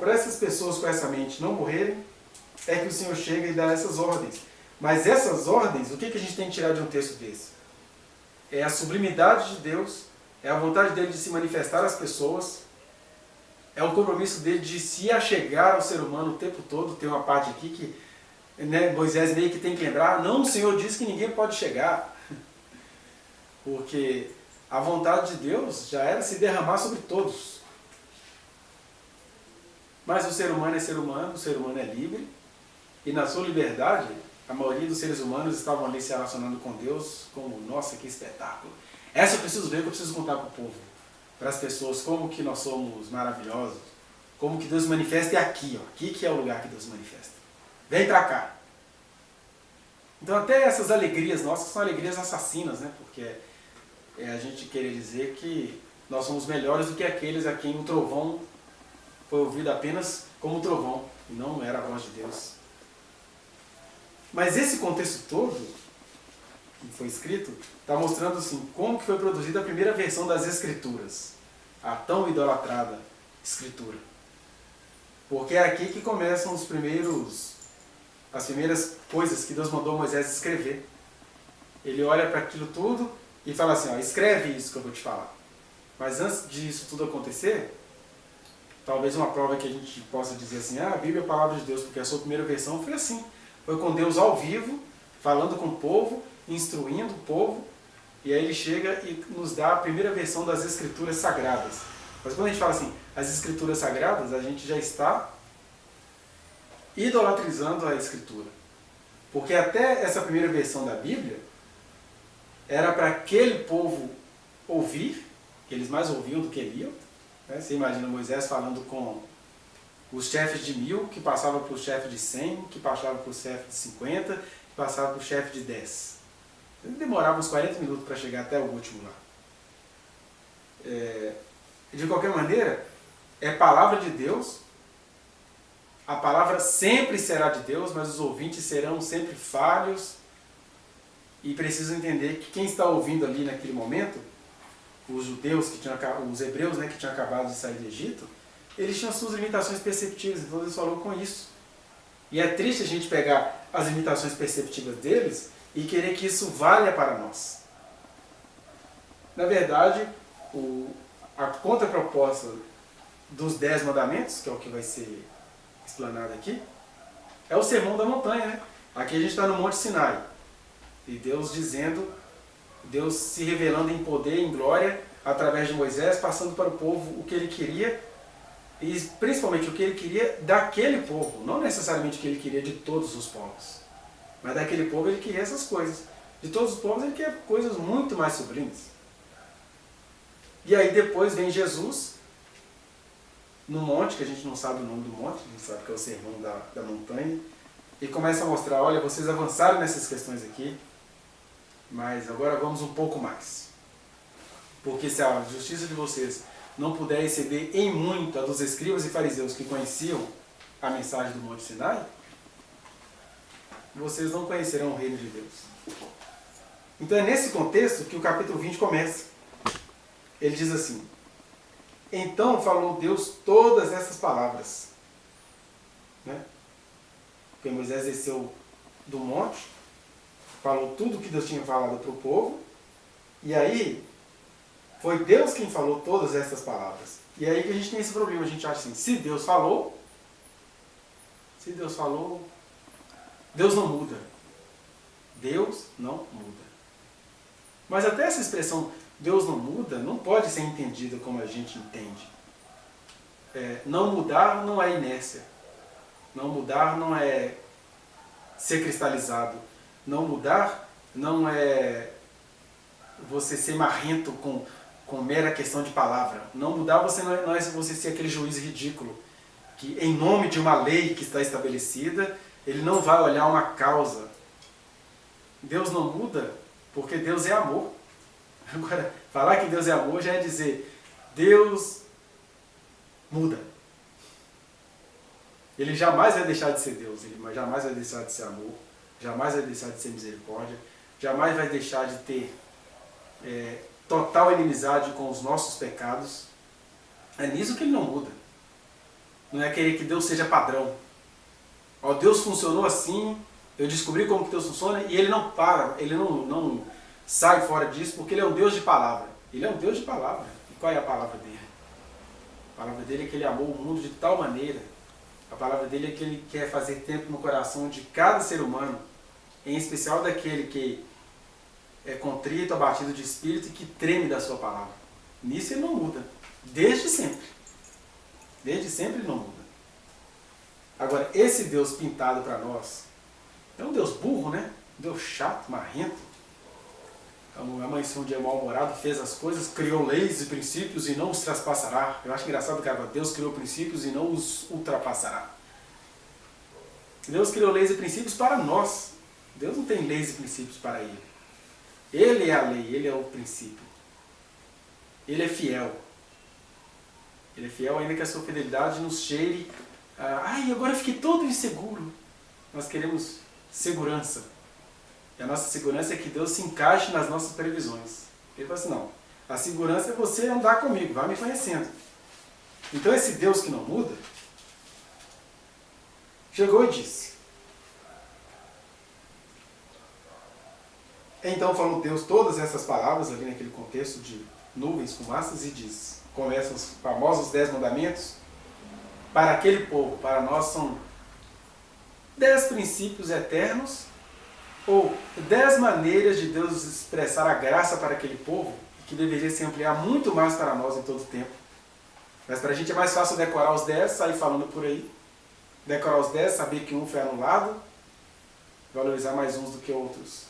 para essas pessoas com essa mente não morrerem, é que o Senhor chega e dá essas ordens. Mas essas ordens, o que a gente tem que tirar de um texto desse? É a sublimidade de Deus, é a vontade dele de se manifestar às pessoas, é o compromisso dele de se achegar ao ser humano o tempo todo. Tem uma parte aqui que Moisés meio que tem que lembrar, não, o Senhor diz que ninguém pode chegar. Porque a vontade de Deus já era se derramar sobre todos. Mas o ser humano é livre, e na sua liberdade, a maioria dos seres humanos estavam ali se relacionando com Deus como, nossa, que espetáculo. Essa eu preciso ver, que eu preciso contar para o povo, para as pessoas, como que nós somos maravilhosos, como que Deus manifesta é aqui, ó, aqui que é o lugar que Deus manifesta. Vem para cá. Então até essas alegrias nossas são alegrias assassinas, né? Porque é a gente querer dizer que nós somos melhores do que aqueles a quem o trovão foi ouvido apenas como trovão, e não era a voz de Deus. Mas esse contexto todo, que foi escrito, está mostrando assim, como que foi produzida a primeira versão das Escrituras, a tão idolatrada Escritura. Porque é aqui que começam as primeiras coisas que Deus mandou Moisés escrever. Ele olha para aquilo tudo e fala assim, ó, escreve isso que eu vou te falar. Mas antes disso tudo acontecer, talvez uma prova que a gente possa dizer assim, a Bíblia é a palavra de Deus, porque a sua primeira versão foi assim. Foi com Deus ao vivo, falando com o povo, instruindo o povo, e aí ele chega e nos dá a primeira versão das Escrituras Sagradas. Mas quando a gente fala assim, as Escrituras Sagradas, a gente já está idolatrizando a Escritura. Porque até essa primeira versão da Bíblia era para aquele povo ouvir, que eles mais ouviam do que liam. Né? Você imagina Moisés falando com os chefes de 1000, que passavam para o chefe de 100, que passavam para o chefe de 50, que passavam para o chefe de 10. Ele demorava uns 40 minutos para chegar até o último lá. De qualquer maneira, é palavra de Deus, a palavra sempre será de Deus, mas os ouvintes serão sempre falhos, e precisam entender que quem está ouvindo ali naquele momento, os judeus, os hebreus, né, que tinham acabado de sair do Egito, eles tinham suas limitações perceptíveis, então eles falaram com isso. E é triste a gente pegar as limitações perceptivas deles e querer que isso valha para nós. Na verdade, a contraproposta dos 10 mandamentos, que é o que vai ser explanado aqui, é o sermão da montanha. Né? Aqui a gente está no Monte Sinai. E Deus Deus se revelando em poder, em glória, através de Moisés, passando para o povo o que ele queria, e principalmente o que ele queria daquele povo, não necessariamente o que ele queria de todos os povos. Mas daquele povo ele queria essas coisas. De todos os povos ele queria coisas muito mais sublimes. E aí depois vem Jesus, no monte, que a gente não sabe o nome do monte, a gente sabe que é o sermão da montanha, e começa a mostrar, olha, vocês avançaram nessas questões aqui, mas agora vamos um pouco mais. Porque se a justiça de vocês não puder exceder em muito a dos escribas e fariseus que conheciam a mensagem do Monte Sinai, vocês não conhecerão o reino de Deus. Então é nesse contexto que o capítulo 20 começa. Ele diz assim, então falou Deus todas essas palavras. Né? Porque Moisés desceu do monte, falou tudo o que Deus tinha falado para o povo, e aí foi Deus quem falou todas essas palavras. E aí que a gente tem esse problema, a gente acha assim, se Deus falou, Deus não muda. Deus não muda. Mas até essa expressão, Deus não muda, não pode ser entendida como a gente entende. Não mudar não é inércia. Não mudar não é ser cristalizado. Não mudar não é você ser marrento com mera questão de palavra. Não mudar não é você ser aquele juiz ridículo que, em nome de uma lei que está estabelecida, ele não vai olhar uma causa. Deus não muda porque Deus é amor. Agora, falar que Deus é amor já é dizer, Deus muda. Ele jamais vai deixar de ser Deus, ele jamais vai deixar de ser amor, jamais vai deixar de ser misericórdia, jamais vai deixar de ter total inimizade com os nossos pecados. É nisso que ele não muda. Não é querer que Deus seja padrão. Ó, Deus funcionou assim, eu descobri como que Deus funciona, e Ele não para, Ele não sai fora disso, porque Ele é um Deus de palavra. Ele é um Deus de palavra. E qual é a palavra dele? A palavra dele é que Ele amou o mundo de tal maneira. A palavra dele é que Ele quer fazer tempo no coração de cada ser humano, em especial daquele que é contrito, abatido de espírito e que treme da sua palavra. Nisso Ele não muda. Desde sempre. Desde sempre Ele não muda. Agora, esse Deus pintado para nós é um Deus burro, né? Um Deus chato, marrento. Amanheceu um dia mal-humorado, fez as coisas, criou leis e princípios e não os traspassará. Eu acho engraçado, cara, Deus criou princípios e não os ultrapassará. Deus criou leis e princípios para nós. Deus não tem leis e princípios para Ele. Ele é a lei, Ele é o princípio. Ele é fiel. Ele é fiel ainda que a sua fidelidade nos cheire. Ai, agora eu fiquei todo inseguro. Nós queremos segurança. E a nossa segurança é que Deus se encaixe nas nossas previsões. Ele fala assim, não, a segurança é você andar comigo, vai me conhecendo. Então esse Deus que não muda, chegou e disse. Então falou Deus todas essas palavras ali naquele contexto de nuvens, fumaças, e diz, começam os famosos 10 mandamentos, para aquele povo, para nós são 10 princípios eternos, ou 10 maneiras de Deus expressar a graça para aquele povo, que deveria se ampliar muito mais para nós em todo o tempo. Mas para a gente é mais fácil decorar os 10, sair falando por aí. Decorar os 10, saber que um foi anulado, valorizar mais uns do que outros.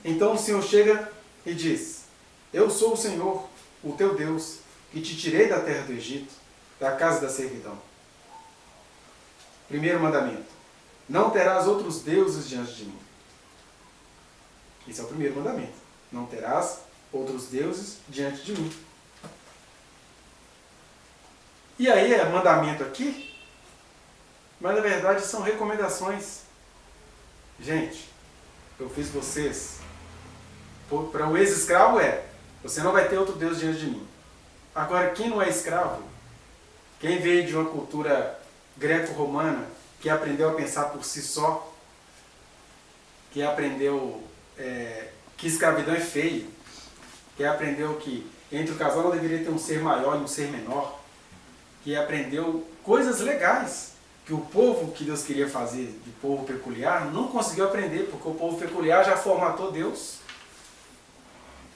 Então o Senhor chega e diz, eu sou o Senhor, o teu Deus, que te tirei da terra do Egito, da casa da servidão. Primeiro mandamento, não terás outros deuses diante de mim. Esse é o primeiro mandamento. Não terás outros deuses diante de mim. E aí é mandamento aqui, mas na verdade são recomendações. Gente, eu fiz vocês. Para o ex-escravo você não vai ter outro Deus diante de mim. Agora, quem não é escravo, quem veio de uma cultura greco-romana, que aprendeu a pensar por si só, que aprendeu que escravidão é feio, que aprendeu que entre o casal não deveria ter um ser maior e um ser menor, que aprendeu coisas legais que o povo que Deus queria fazer de povo peculiar não conseguiu aprender, porque o povo peculiar já formatou Deus.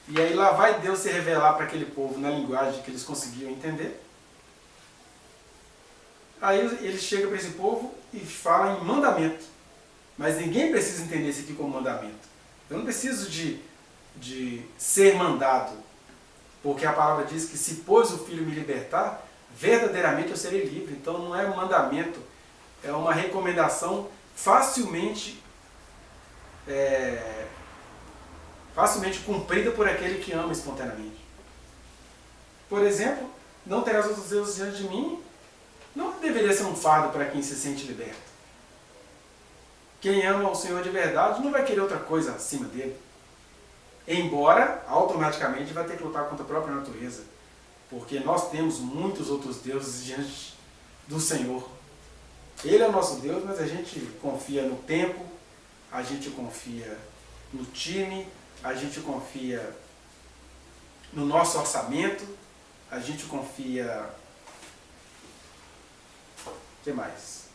E aí lá vai Deus se revelar para aquele povo na linguagem que eles conseguiam entender. Aí ele chega para esse povo e fala em mandamento. Mas ninguém precisa entender isso aqui como mandamento. Eu não preciso de ser mandado. Porque a palavra diz que se pois o Filho me libertar, verdadeiramente eu serei livre. Então não é um mandamento, é uma recomendação facilmente cumprida por aquele que ama espontaneamente. Por exemplo, não terás outros deuses diante de mim, não deveria ser um fardo para quem se sente liberto. Quem ama o Senhor de verdade não vai querer outra coisa acima dele. Embora, automaticamente, vai ter que lutar contra a própria natureza. Porque nós temos muitos outros deuses diante do Senhor. Ele é o nosso Deus, mas a gente confia no tempo, a gente confia no time, a gente confia no nosso orçamento, a gente confia... O que mais?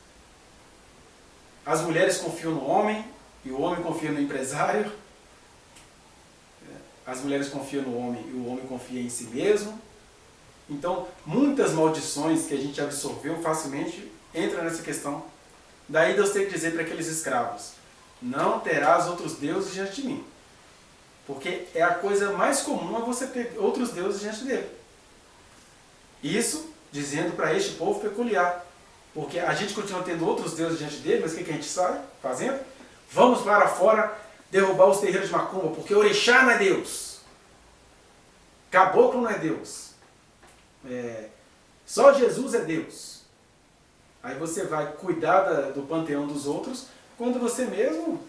As mulheres confiam no homem e o homem confia no empresário. As mulheres confiam no homem e o homem confia em si mesmo. Então, muitas maldições que a gente absorveu facilmente entram nessa questão. Daí Deus tem que dizer para aqueles escravos, não terás outros deuses diante de mim. Porque é a coisa mais comum a você ter outros deuses diante dele. Isso dizendo para este povo peculiar. Porque a gente continua tendo outros deuses diante dele, mas o que a gente sai fazendo? Vamos para fora derrubar os terreiros de macumba, porque orixá não é Deus. Caboclo não é Deus. Só Jesus é Deus. Aí você vai cuidar do panteão dos outros, quando você mesmo...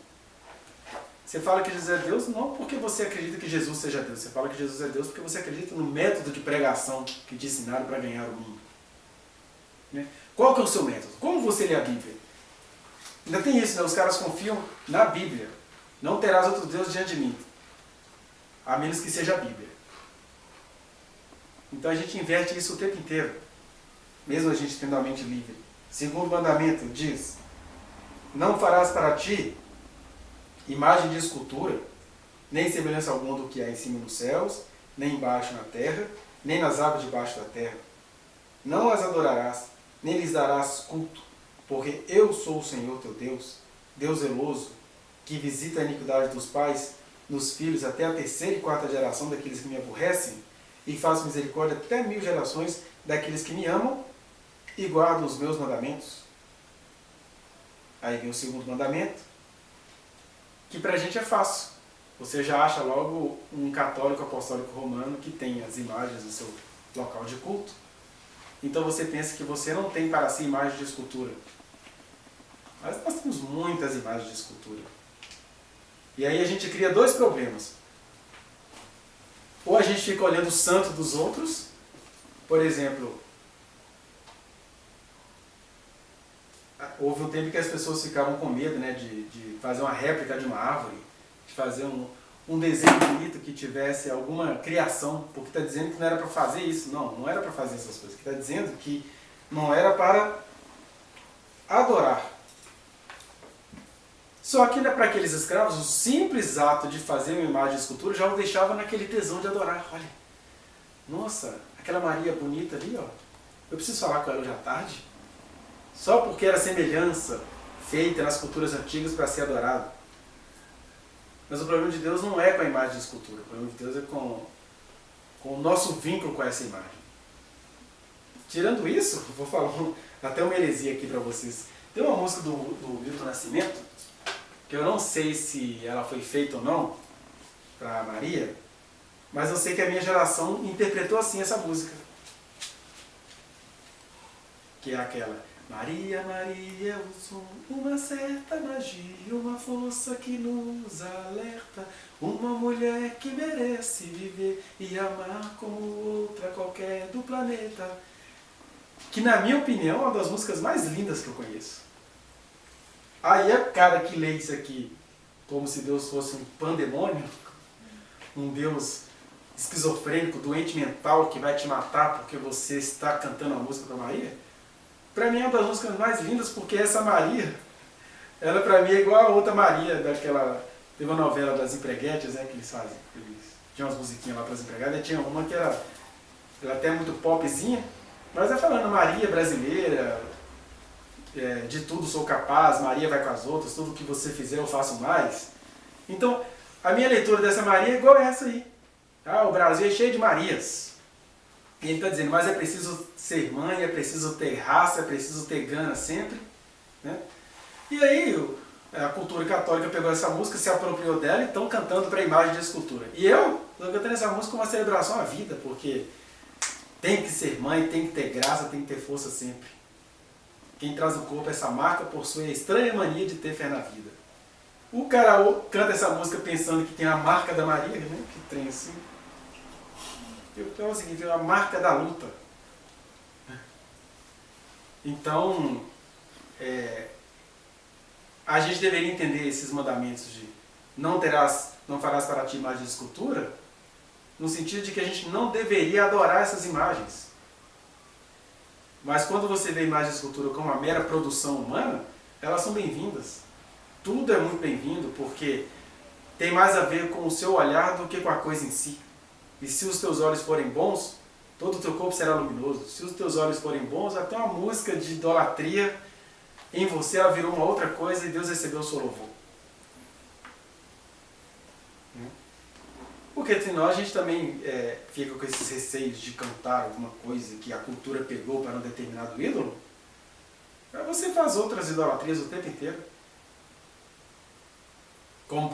Você fala que Jesus é Deus não porque você acredita que Jesus seja Deus. Você fala que Jesus é Deus porque você acredita no método de pregação que te ensinaram para ganhar o mundo. Né? Qual que é o seu método? Como você lê a Bíblia? Ainda tem isso, né? Os caras confiam na Bíblia. Não terás outro Deus diante de mim, a menos que seja a Bíblia. Então a gente inverte isso o tempo inteiro, mesmo a gente tendo a mente livre. Segundo mandamento diz: não farás para ti imagem de escultura, nem semelhança alguma do que há em cima nos céus, nem embaixo na terra, nem nas águas debaixo da terra. Não as adorarás, nem lhes darás culto, porque eu sou o Senhor teu Deus, Deus zeloso, que visita a iniquidade dos pais nos filhos até a 3ª e 4ª geração daqueles que me aborrecem, e faço misericórdia até 1000 gerações daqueles que me amam e guardam os meus mandamentos. Aí vem o segundo mandamento, que pra gente é fácil. Você já acha logo um católico apostólico romano que tem as imagens do seu local de culto. Então você pensa que você não tem para si imagem de escultura. Mas nós temos muitas imagens de escultura. E aí a gente cria dois problemas. Ou a gente fica olhando o santo dos outros, por exemplo, houve um tempo que as pessoas ficavam com medo, né, de fazer uma réplica de uma árvore, de fazer um desenho bonito que tivesse alguma criação, porque está dizendo que não era para fazer isso. Não era para fazer essas coisas. Está dizendo que não era para adorar. Só que para aqueles escravos, o simples ato de fazer uma imagem de escultura já o deixava naquele tesão de adorar. Olha, nossa, aquela Maria bonita ali, ó, eu preciso falar com ela hoje à tarde. Só porque era semelhança feita nas culturas antigas para ser adorado. Mas o problema de Deus não é com a imagem de escultura. O problema de Deus é com o nosso vínculo com essa imagem. Tirando isso, vou falar até uma heresia aqui para vocês. Tem uma música do Milton Nascimento, que eu não sei se ela foi feita ou não para Maria, mas eu sei que a minha geração interpretou assim essa música. Que é aquela: Maria, Maria, o som, uma certa magia, uma força que nos alerta, uma mulher que merece viver e amar como outra qualquer do planeta. Que, na minha opinião, é uma das músicas mais lindas que eu conheço. Aí a cara que lê isso aqui como se Deus fosse um pandemônio, um Deus esquizofrênico, doente mental, que vai te matar porque você está cantando a música para Maria, para mim é uma das músicas mais lindas, porque essa Maria, ela para mim é igual a outra Maria, daquela... Teve uma novela das empreguetes, né, que eles fazem. Eles tinham umas musiquinhas lá para as empregadas, e tinha uma que era até muito popzinha, mas é falando Maria brasileira, de tudo sou capaz, Maria vai com as outras, tudo que você fizer eu faço mais. Então, a minha leitura dessa Maria é igual a essa aí. O Brasil é cheio de Marias. E ele está dizendo, mas é preciso ser mãe, é preciso ter raça, é preciso ter gana sempre. Né? E aí a cultura católica pegou essa música, se apropriou dela e estão cantando para a imagem de escultura. E eu estou cantando essa música como uma celebração à vida, porque tem que ser mãe, tem que ter graça, tem que ter força sempre. Quem traz no corpo essa marca possui a estranha mania de ter fé na vida. O cara canta essa música pensando que tem a marca da Maria, né? Que trem assim. Então é o seguinte, é a marca da luta. Então, a gente deveria entender esses mandamentos de não farás para ti imagem de escultura, no sentido de que a gente não deveria adorar essas imagens. Mas quando você vê imagem de escultura como uma mera produção humana, elas são bem-vindas. Tudo é muito bem-vindo, porque tem mais a ver com o seu olhar do que com a coisa em si. E se os teus olhos forem bons, todo o teu corpo será luminoso. Se os teus olhos forem bons, até uma música de idolatria em você, ela virou uma outra coisa e Deus recebeu o seu louvor. Porque entre nós a gente também fica com esses receios de cantar alguma coisa que a cultura pegou para um determinado ídolo. Aí você faz outras idolatrias o tempo inteiro. Como,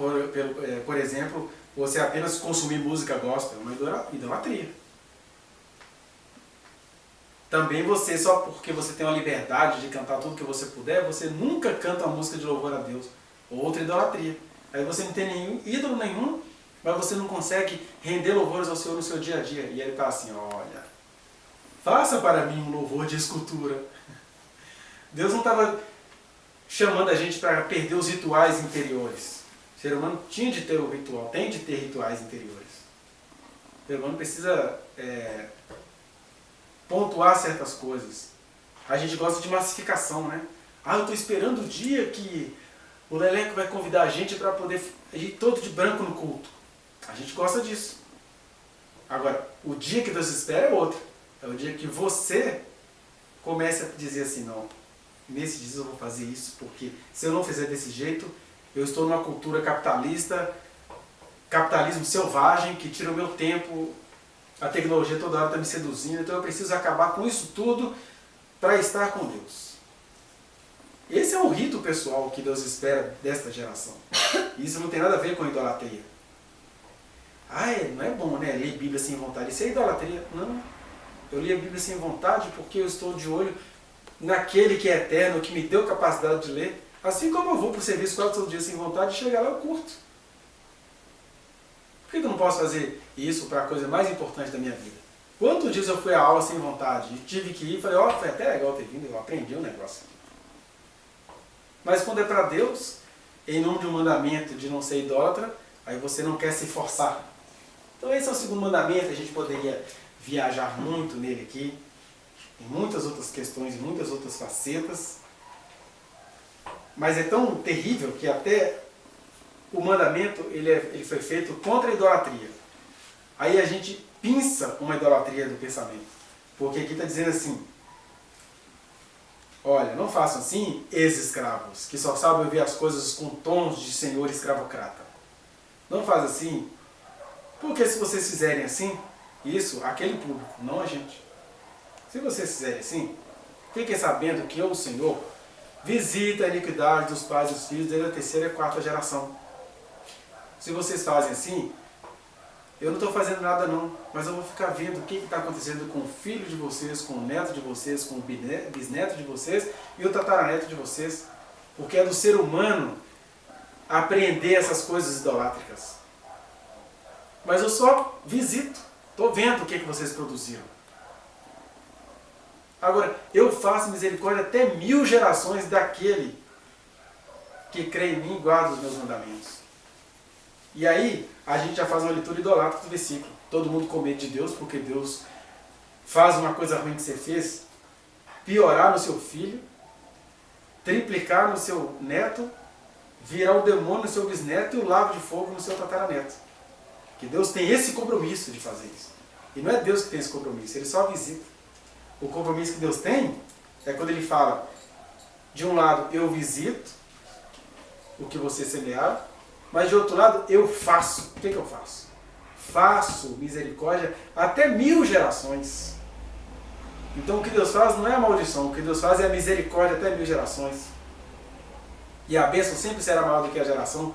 por exemplo, você apenas consumir música gospel, é uma idolatria. Também você, só porque você tem uma liberdade de cantar tudo que você puder, você nunca canta uma música de louvor a Deus. Outra idolatria. Aí você não tem nenhum ídolo nenhum, mas você não consegue render louvores ao Senhor no seu dia a dia. E ele está assim, olha, faça para mim um louvor de escultura. Deus não estava chamando a gente para perder os rituais interiores. O ser humano tinha de ter o ritual, tem de ter rituais interiores. O ser humano precisa pontuar certas coisas. A gente gosta de massificação, né? Eu estou esperando o dia que o Leleco vai convidar a gente para poder ir todo de branco no culto. A gente gosta disso. Agora, o dia que Deus espera é outro. É o dia que você comece a dizer assim, não, nesse dia eu vou fazer isso, porque se eu não fizer desse jeito, eu estou numa cultura capitalista, capitalismo selvagem, que tira o meu tempo, a tecnologia toda hora está me seduzindo, então eu preciso acabar com isso tudo para estar com Deus. Esse é um rito pessoal que Deus espera desta geração. Isso não tem nada a ver com idolatria. Não é bom, né? Ler Bíblia sem vontade. Isso é idolatria. Não. Eu li a Bíblia sem vontade porque eu estou de olho naquele que é eterno, que me deu capacidade de ler. Assim como eu vou para o serviço quase todo dia sem vontade, chegar lá eu curto. Por que eu não posso fazer isso para a coisa mais importante da minha vida? Quantos dias eu fui à aula sem vontade e tive que ir e falei, foi até legal ter vindo, eu aprendi um negócio. Mas quando é para Deus, em nome de um mandamento de não ser idólatra, aí você não quer se forçar. Então esse é o segundo mandamento, a gente poderia viajar muito nele aqui, em muitas outras questões, em muitas outras facetas. Mas é tão terrível que até o mandamento ele foi feito contra a idolatria. Aí a gente pinça uma idolatria do pensamento. Porque aqui está dizendo assim, olha, não façam assim, ex-escravos, que só sabem ouvir as coisas com tons de senhor escravocrata. Não faz assim, porque se vocês fizerem assim, isso, aquele público, não a gente. Se vocês fizerem assim, fiquem sabendo que eu, o Senhor, visita a iniquidade dos pais e dos filhos desde a terceira e quarta geração. Se vocês fazem assim, eu não estou fazendo nada não, mas eu vou ficar vendo o que está acontecendo com o filho de vocês, com o neto de vocês, com o bisneto de vocês e o tataraneto de vocês. Porque é do ser humano apreender essas coisas idolátricas. Mas eu só visito, estou vendo o que vocês produziram. Agora, eu faço misericórdia até 1000 gerações daquele que crê em mim e guarda os meus mandamentos. E aí, a gente já faz uma leitura idolátrica do versículo. Todo mundo com medo de Deus, porque Deus faz uma coisa ruim que você fez, piorar no seu filho, triplicar no seu neto, virar o demônio no seu bisneto e o lago de fogo no seu tataraneto. Que Deus tem esse compromisso de fazer isso. E não é Deus que tem esse compromisso, Ele só visita. O compromisso que Deus tem é quando Ele fala, de um lado, eu visito o que você semearam, mas de outro lado, eu faço. O que eu faço? Faço misericórdia até 1000 gerações. Então o que Deus faz não é a maldição, o que Deus faz é a misericórdia até 1000 gerações. E a bênção sempre será maior do que a geração,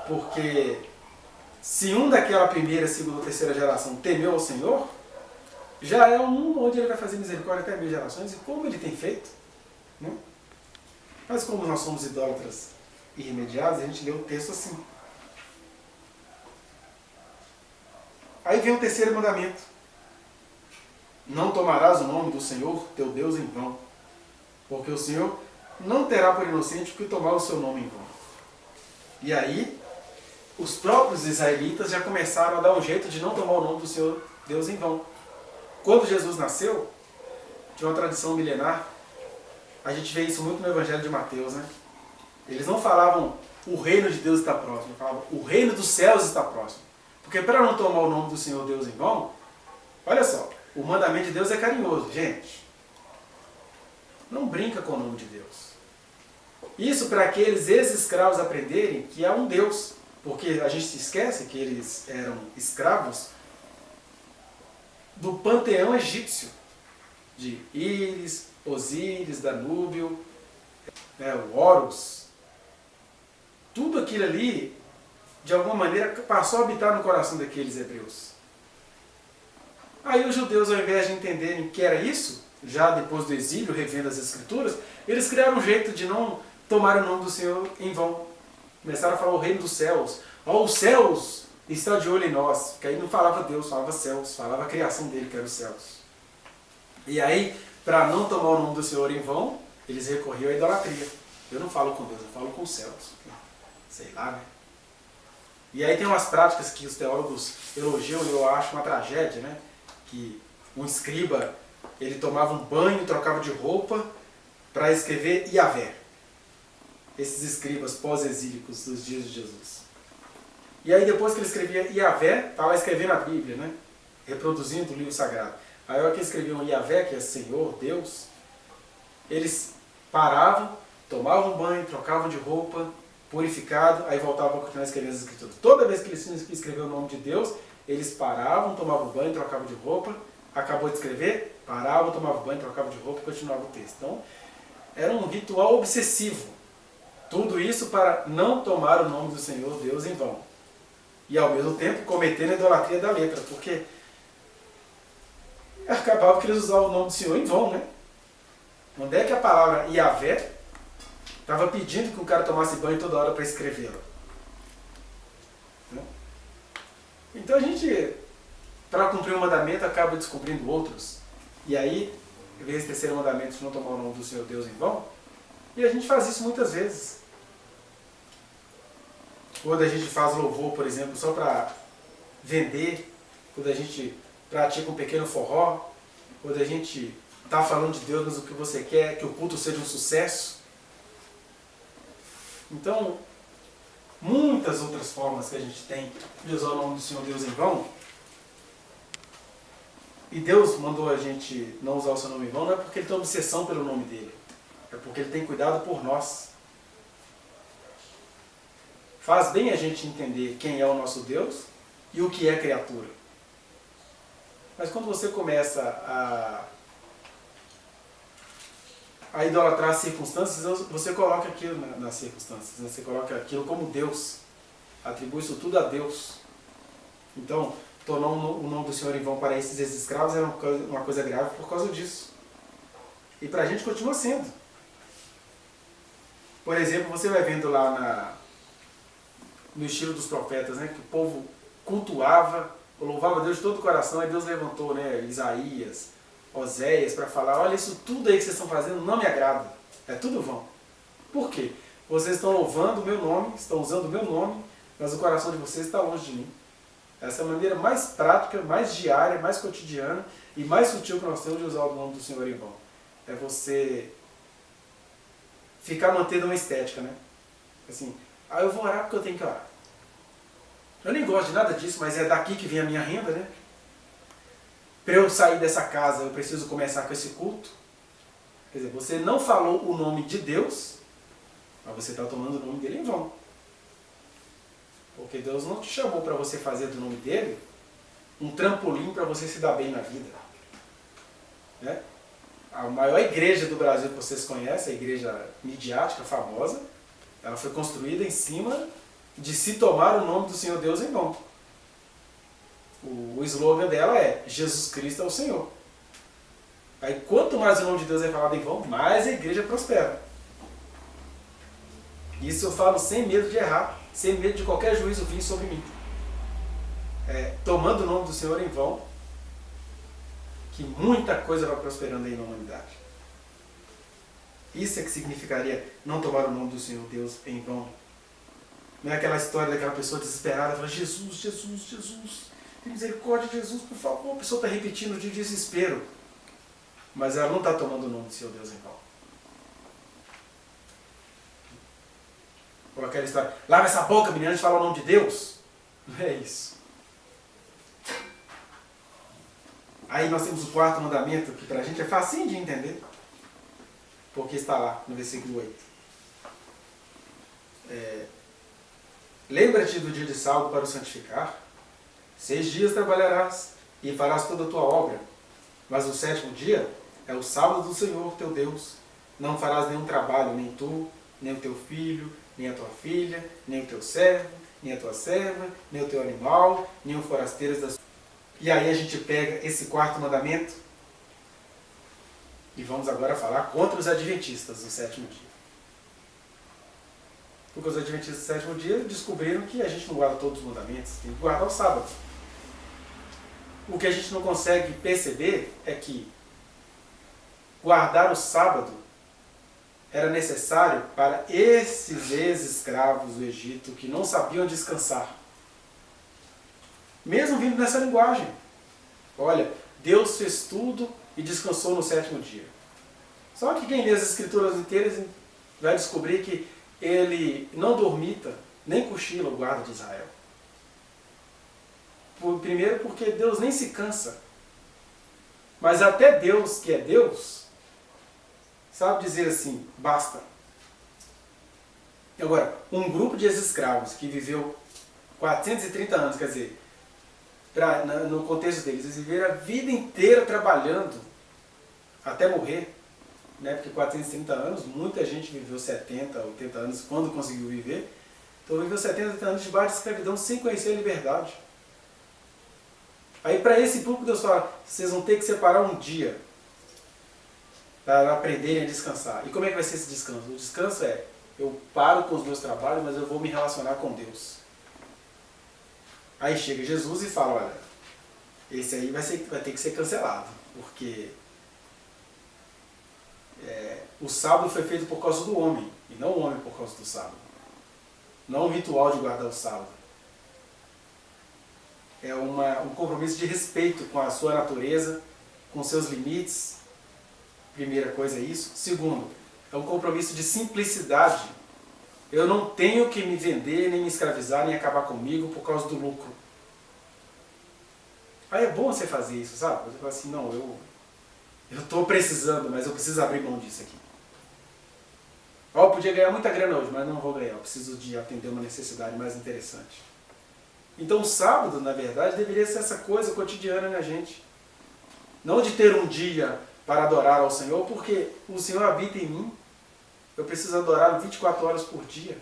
porque se um daquela primeira, segunda ou terceira geração temeu ao Senhor, já é um onde Ele vai fazer misericórdia até 1000 gerações, e como Ele tem feito. Né? Mas como nós somos idólatras irremediados, a gente lê o texto assim. Aí vem o terceiro mandamento. Não tomarás o nome do Senhor, teu Deus, em vão, porque o Senhor não terá por inocente o que tomar o seu nome em vão. E aí, os próprios israelitas já começaram a dar um jeito de não tomar o nome do Senhor Deus em vão. Quando Jesus nasceu, tinha uma tradição milenar, a gente vê isso muito no Evangelho de Mateus, né? Eles não falavam o reino de Deus está próximo, falavam o reino dos céus está próximo. Porque para não tomar o nome do Senhor Deus em vão, olha só, o mandamento de Deus é carinhoso, gente. Não brinca com o nome de Deus. Isso para aqueles ex-escravos aprenderem que há um Deus. Porque a gente se esquece que eles eram escravos do panteão egípcio. De Íris, Osíris, Danúbio, o Horus. Tudo aquilo ali, de alguma maneira, passou a habitar no coração daqueles hebreus. Aí os judeus, ao invés de entenderem que era isso, já depois do exílio, revendo as escrituras, eles criaram um jeito de não tomar o nome do Senhor em vão. Começaram a falar o reino dos céus. Os céus está de olho em nós. Porque aí não falava Deus, falava céus, falava a criação dele, que era os céus. E aí, para não tomar o nome do Senhor em vão, eles recorriam à idolatria. Eu não falo com Deus, eu falo com os céus. Sei lá, né? E aí tem umas práticas que os teólogos elogiam e eu acho uma tragédia, né? Que um escriba, ele tomava um banho, trocava de roupa para escrever Yahvé. Esses escribas pós-exílicos dos dias de Jesus. E aí depois que ele escrevia Yahvé, estava lá escrevendo a Bíblia, né? Reproduzindo o livro sagrado. Aí a hora que escreviam Yahvé, que é Senhor, Deus, eles paravam, tomavam banho, trocavam de roupa, purificado, aí voltavam para continuar escrevendo as escrituras. Toda vez que eles tinham que escrever o nome de Deus, eles paravam, tomavam banho, trocavam de roupa, acabou de escrever, paravam, tomavam banho, trocavam de roupa e continuava o texto. Então, era um ritual obsessivo. Tudo isso para não tomar o nome do Senhor Deus em vão. E ao mesmo tempo cometendo a idolatria da letra, porque acabava que eles usavam o nome do Senhor em vão, né? Onde é que a palavra Yahvé estava pedindo que o cara tomasse banho toda hora para escrevê-la? Né? Então a gente, para cumprir um mandamento, acaba descobrindo outros. E aí, em vez de terceiro mandamento de não tomar o nome do Senhor Deus em vão, e a gente faz isso muitas vezes. Quando a gente faz louvor, por exemplo, só para vender, quando a gente pratica um pequeno forró, quando a gente está falando de Deus, mas o que você quer é que o culto seja um sucesso. Então, muitas outras formas que a gente tem de usar o nome do Senhor Deus em vão. E Deus mandou a gente não usar o seu nome em vão, não é porque ele tem obsessão pelo nome dele, é porque ele tem cuidado por nós. Faz bem a gente entender quem é o nosso Deus e o que é criatura. Mas quando você começa a idolatrar as circunstâncias, você coloca aquilo nas circunstâncias, né? Você coloca aquilo como Deus, atribui isso tudo a Deus. Então, tornar o nome do Senhor em vão para esses escravos era uma coisa grave por causa disso. E para a gente continua sendo. Por exemplo, você vai vendo lá no estilo dos profetas, né, que o povo cultuava, louvava Deus de todo o coração, aí Deus levantou, né, Isaías, Oséias, para falar, olha, isso tudo aí que vocês estão fazendo não me agrada, é tudo vão. Por quê? Vocês estão louvando o meu nome, estão usando o meu nome, mas o coração de vocês está longe de mim. Essa é a maneira mais prática, mais diária, mais cotidiana e mais sutil que nós temos de usar o nome do Senhor em vão. É você ficar mantendo uma estética, né? Assim, eu vou orar porque eu tenho que orar. Eu nem gosto de nada disso, mas é daqui que vem a minha renda, né? Para eu sair dessa casa, eu preciso começar com esse culto. Quer dizer, você não falou o nome de Deus, mas você está tomando o nome dele em vão. Porque Deus não te chamou para você fazer do nome dele um trampolim para você se dar bem na vida. Né? A maior igreja do Brasil que vocês conhecem, a igreja midiática, famosa, ela foi construída em cima de se tomar o nome do Senhor Deus em vão. O slogan dela é Jesus Cristo é o Senhor. Aí quanto mais o nome de Deus é falado em vão, mais a igreja prospera. Isso eu falo sem medo de errar, sem medo de qualquer juízo vir sobre mim. Tomando o nome do Senhor em vão, que muita coisa vai prosperando aí na humanidade. Isso é que significaria não tomar o nome do Senhor Deus em vão. Não é aquela história daquela pessoa desesperada, fala, Jesus, Jesus, Jesus, tem misericórdia de Jesus, por favor. A pessoa está repetindo de desespero, mas ela não está tomando o nome do Senhor Deus em vão. Ou aquela história, lava essa boca, menina, antes de falar o nome de Deus. Não é isso. Aí nós temos o quarto mandamento, que para a gente é facinho de entender, porque está lá no versículo 8. Lembra-te do dia de sábado para o santificar. 6 dias trabalharás e farás toda a tua obra, mas o 7º dia é o sábado do Senhor teu Deus. Não farás nenhum trabalho, nem tu, nem o teu filho, nem a tua filha, nem o teu servo, nem a tua serva, nem o teu animal, nem o forasteiro das... E aí a gente pega esse quarto mandamento e vamos agora falar contra os adventistas do 7º dia. Porque os adventistas do 7º dia descobriram que a gente não guarda todos os mandamentos, tem que guardar o sábado. O que a gente não consegue perceber é que guardar o sábado era necessário para esses ex-escravos do Egito que não sabiam descansar. Mesmo vindo nessa linguagem. Olha, Deus fez tudo e descansou no sétimo dia. Só que quem lê as escrituras inteiras vai descobrir que ele não dormita, nem cochila o guarda de Israel. Primeiro porque Deus nem se cansa. Mas até Deus, que é Deus, sabe dizer assim, basta. Agora, um grupo de ex-escravos que viveu 430 anos, quer dizer, no contexto deles, eles viveram a vida inteira trabalhando até morrer, né? Porque 430 anos, muita gente viveu 70, 80 anos quando conseguiu viver, então viveu 70, 80 anos debaixo de escravidão sem conhecer a liberdade. Aí para esse público Deus fala, vocês vão ter que separar um dia para aprenderem a descansar. E como é que vai ser esse descanso? O descanso é, eu paro com os meus trabalhos, mas eu vou me relacionar com Deus. Aí chega Jesus e fala, olha, esse aí vai ter que ser cancelado, porque o sábado foi feito por causa do homem, e não o homem por causa do sábado. Não um ritual de guardar o sábado. É um compromisso de respeito com a sua natureza, com seus limites. Primeira coisa é isso. Segundo, é um compromisso de simplicidade. Eu não tenho que me vender, nem me escravizar, nem acabar comigo por causa do lucro. Aí é bom você fazer isso, sabe? Você fala assim, não, eu estou precisando, mas eu preciso abrir mão disso aqui. Eu podia ganhar muita grana hoje, mas não vou ganhar. Eu preciso de atender uma necessidade mais interessante. Então o sábado, na verdade, deveria ser essa coisa cotidiana na gente. Não de ter um dia para adorar ao Senhor, porque o Senhor habita em mim. Eu preciso adorá-lo 24 horas por dia.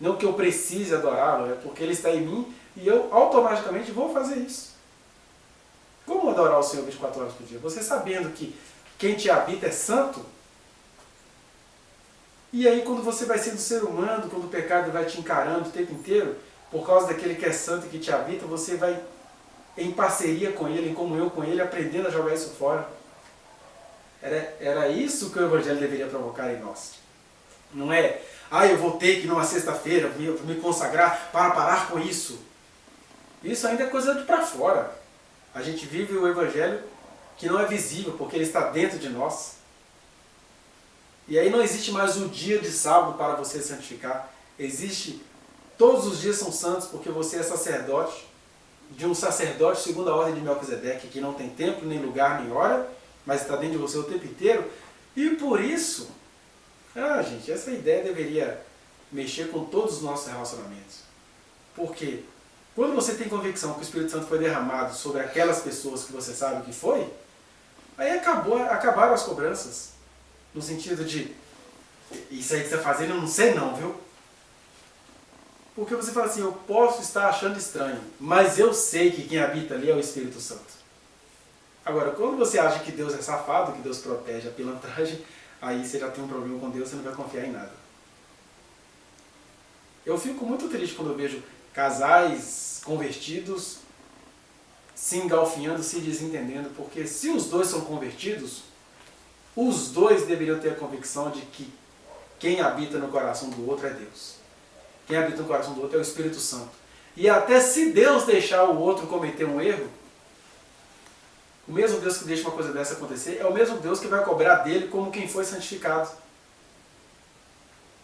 Não que eu precise adorá-lo, é porque Ele está em mim e eu automaticamente vou fazer isso. Como adorar o Senhor 24 horas por dia? Você sabendo que quem te habita é santo. E aí quando você vai sendo ser humano, quando o pecado vai te encarando o tempo inteiro, por causa daquele que é santo e que te habita, você vai em parceria com Ele, em comunhão com Ele, aprendendo a jogar isso fora. Era isso que o Evangelho deveria provocar em nós. Não é, eu vou ter que numa sexta-feira me consagrar para parar com isso. Isso ainda é coisa de para fora. A gente vive o Evangelho que não é visível, porque ele está dentro de nós. E aí não existe mais o dia de sábado para você santificar. Existe, todos os dias são santos, porque você é sacerdote, de um sacerdote segundo a ordem de Melquisedeque, que não tem tempo, nem lugar, nem hora, mas está dentro de você o tempo inteiro. E por isso, gente, essa ideia deveria mexer com todos os nossos relacionamentos. Por quê? Quando você tem convicção que o Espírito Santo foi derramado sobre aquelas pessoas que você sabe que foi, aí acabaram as cobranças. No sentido de, isso aí que você está fazendo, eu não sei não, viu? Porque você fala assim, eu posso estar achando estranho, mas eu sei que quem habita ali é o Espírito Santo. Agora, quando você acha que Deus é safado, que Deus protege a pilantragem, aí você já tem um problema com Deus, você não vai confiar em nada. Eu fico muito triste quando eu vejo casais convertidos se engalfinhando, se desentendendo, porque se os dois são convertidos, os dois deveriam ter a convicção de que quem habita no coração do outro é Deus. Quem habita no coração do outro é o Espírito Santo. E até se Deus deixar o outro cometer um erro, o mesmo Deus que deixa uma coisa dessa acontecer é o mesmo Deus que vai cobrar dele como quem foi santificado.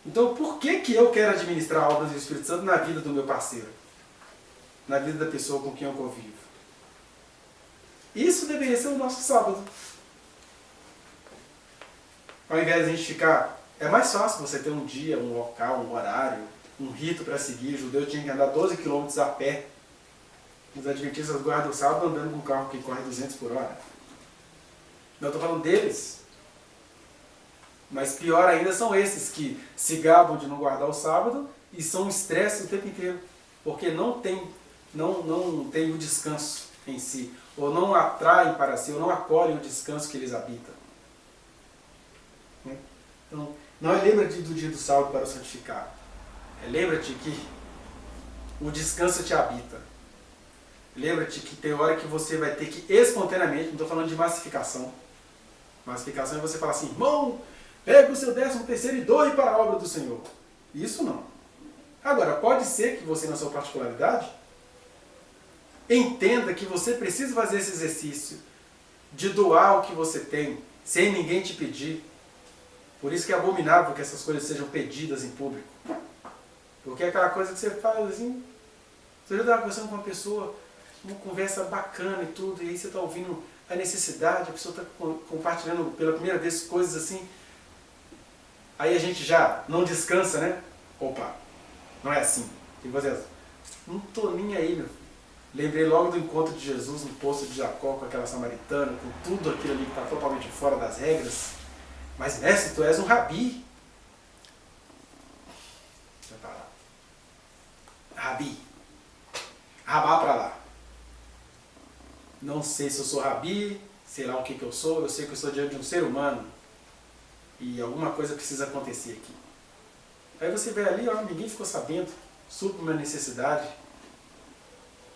Então por que eu quero administrar a obra do Espírito Santo na vida do meu parceiro? Na vida da pessoa com quem eu convivo? Isso deveria ser o nosso sábado. Ao invés de a gente ficar... É mais fácil você ter um dia, um local, um horário, um rito para seguir. O judeu tinha que andar 12 km a pé. Os adventistas guardam o sábado andando com um carro que corre 200 por hora. Não estou falando deles. Mas pior ainda são esses que se gabam de não guardar o sábado e são estresse o tempo inteiro. Porque não tem o descanso em si. Ou não atraem para si, ou não acolhem o descanso que eles habitam. Então, não lembra-te do dia do sábado para o santificar. Lembra-te que o descanso te habita. Lembra-te que tem hora que você vai ter que espontaneamente, não estou falando de massificação. Massificação é você falar assim, irmão, Pega o seu 13º e doe para a obra do Senhor. Isso não. Agora, pode ser que você, na sua particularidade, entenda que você precisa fazer esse exercício de doar o que você tem, sem ninguém te pedir. Por isso que é abominável que essas coisas sejam pedidas em público. Porque é aquela coisa que você faz assim, você já está conversando com uma pessoa, uma conversa bacana e tudo, e aí você está ouvindo a necessidade, a pessoa está compartilhando pela primeira vez coisas assim. Aí a gente já não descansa, né? Opa, não é assim. E vocês? Não estou nem aí, meu filho. Lembrei logo do encontro de Jesus no poço de Jacó com aquela samaritana, com tudo aquilo ali que está totalmente fora das regras. Mas, mestre, tu és um rabi. Deixa eu falar. Rabi. Rabá para lá. Não sei se eu sou rabi, sei lá o que eu sou, eu sei que eu estou diante de um ser humano. E alguma coisa precisa acontecer aqui. Aí você vê ali, ó, ninguém ficou sabendo, supra uma necessidade.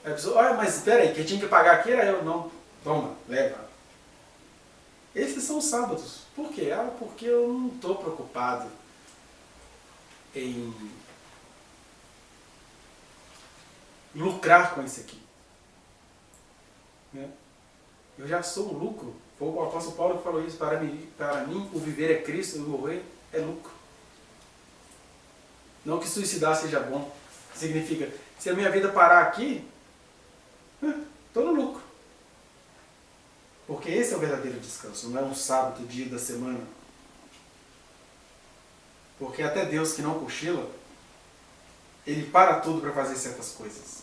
Aí a pessoa, olha, mas espera aí, quem tinha que pagar aqui era eu. Não, toma, leva. Esses são os sábados. Por quê? Ah, porque eu não estou preocupado em lucrar com isso aqui. Né? Eu já sou um lucro. Foi o apóstolo Paulo que falou isso. Para mim, o viver é Cristo e o morrer é lucro. Não que suicidar seja bom. Significa, se a minha vida parar aqui, estou no lucro. Porque esse é o verdadeiro descanso, não é um sábado, dia da semana. Porque até Deus que não cochila, Ele para tudo para fazer certas coisas.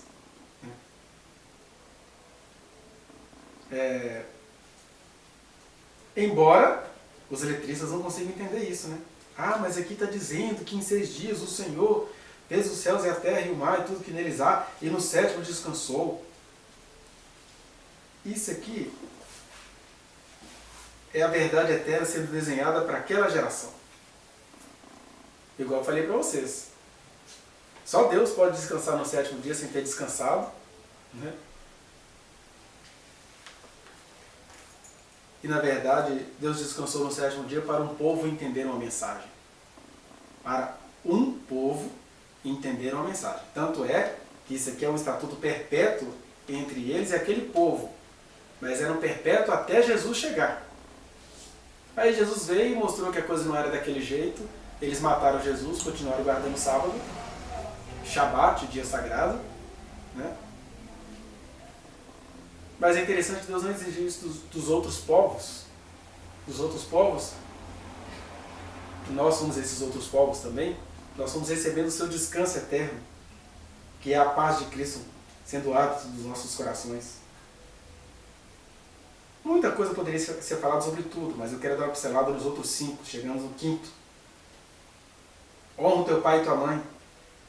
Embora os eletristas não consigam entender isso, né? Ah, mas aqui está dizendo que em 6 dias o Senhor fez os céus e a terra e o mar e tudo que neles há, e no 7º descansou. Isso aqui é a verdade eterna sendo desenhada para aquela geração. Igual eu falei para vocês. Só Deus pode descansar no 7º dia sem ter descansado. Né? E na verdade, Deus descansou no 7º dia para um povo entender uma mensagem. Para um povo entender uma mensagem. Tanto é que isso aqui é um estatuto perpétuo entre eles e aquele povo. Mas era um perpétuo até Jesus chegar. Aí Jesus veio e mostrou que a coisa não era daquele jeito. Eles mataram Jesus, continuaram guardando o sábado. Shabat, dia sagrado. Né? Mas é interessante que Deus não exigiu isso dos outros povos. Dos outros povos. Nós somos esses outros povos também. Nós estamos recebendo o seu descanso eterno. Que é a paz de Cristo sendo o hábito dos nossos corações. Muita coisa poderia ser falada sobre tudo, mas eu quero dar uma pincelada nos outros 5. Chegamos no 5º. Honra o teu pai e tua mãe,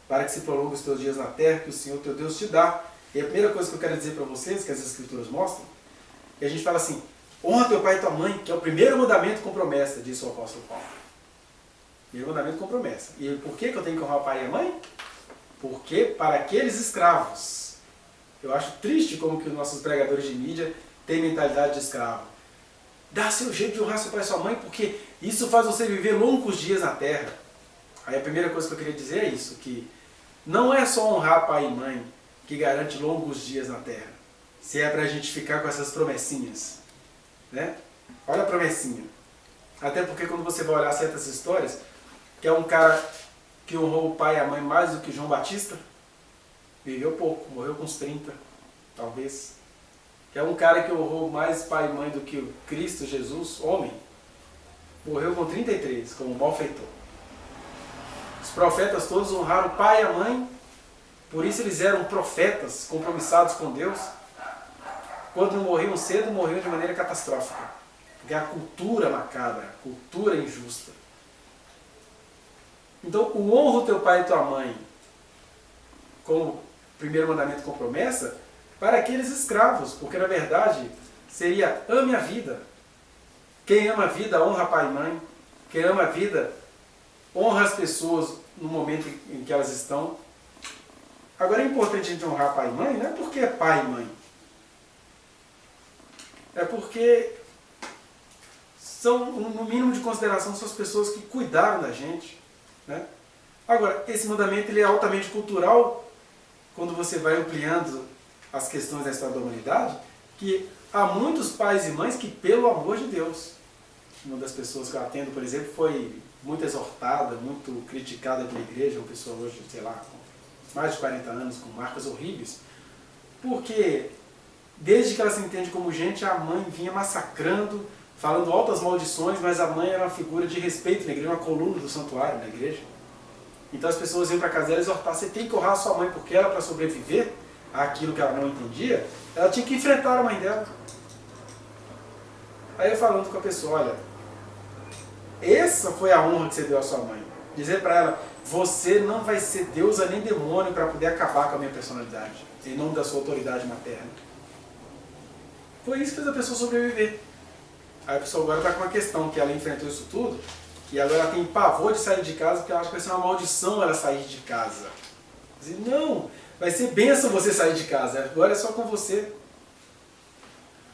para que se prolongue os teus dias na terra, que o Senhor teu Deus te dá. E a primeira coisa que eu quero dizer para vocês, que as Escrituras mostram, é que a gente fala assim, honra teu pai e tua mãe, que é o primeiro mandamento com promessa, disse o apóstolo Paulo. Primeiro mandamento com promessa. E por que eu tenho que honrar o pai e a mãe? Porque para aqueles escravos, eu acho triste como que os nossos pregadores de mídia têm mentalidade de escravo. Dá seu jeito de honrar seu pai e sua mãe, porque isso faz você viver longos dias na terra. Aí a primeira coisa que eu queria dizer é isso, que não é só honrar pai e mãe que garante longos dias na terra. Se é para a gente ficar com essas promessinhas. Né? Olha a promessinha. Até porque quando você vai olhar certas histórias, que é um cara que honrou o pai e a mãe mais do que João Batista, viveu pouco, morreu com uns 30, talvez. Que é um cara que honrou mais pai e mãe do que o Cristo Jesus, homem, morreu com 33, como malfeitor. Os profetas todos honraram o pai e a mãe, por isso eles eram profetas, compromissados com Deus. Quando não morriam cedo, morriam de maneira catastrófica. Porque é a cultura macabra, a cultura injusta. Então, o honra o teu pai e tua mãe, como primeiro mandamento com promessa, para aqueles escravos, porque na verdade seria ame a vida. Quem ama a vida honra pai e mãe. Quem ama a vida honra as pessoas no momento em que elas estão. Agora é importante a gente honrar pai e mãe, não é porque é pai e mãe. É porque são, no mínimo de consideração, são as pessoas que cuidaram da gente. Né? Agora, esse mandamento ele é altamente cultural, quando você vai ampliando as questões da história da humanidade, que há muitos pais e mães que, pelo amor de Deus, uma das pessoas que eu atendo, por exemplo, foi muito exortada, muito criticada pela igreja, uma pessoa hoje, sei lá, com mais de 40 anos, com marcas horríveis, porque desde que ela se entende como gente, a mãe vinha massacrando, falando altas maldições, mas a mãe era uma figura de respeito na igreja, uma coluna do santuário na igreja. Então as pessoas iam para casa dela exortar, você tem que honrar a sua mãe, porque ela, para sobreviver àquilo que ela não entendia, ela tinha que enfrentar a mãe dela. Aí eu falando com a pessoa, olha, essa foi a honra que você deu à sua mãe. Dizer para ela, você não vai ser deusa nem demônio para poder acabar com a minha personalidade, em nome da sua autoridade materna. Foi isso que fez a pessoa sobreviver. Aí a pessoa agora está com uma questão, que ela enfrentou isso tudo, e agora ela tem pavor de sair de casa, porque ela acha que vai ser uma maldição ela sair de casa. Dizer, não, vai ser bênção você sair de casa, agora é só com você.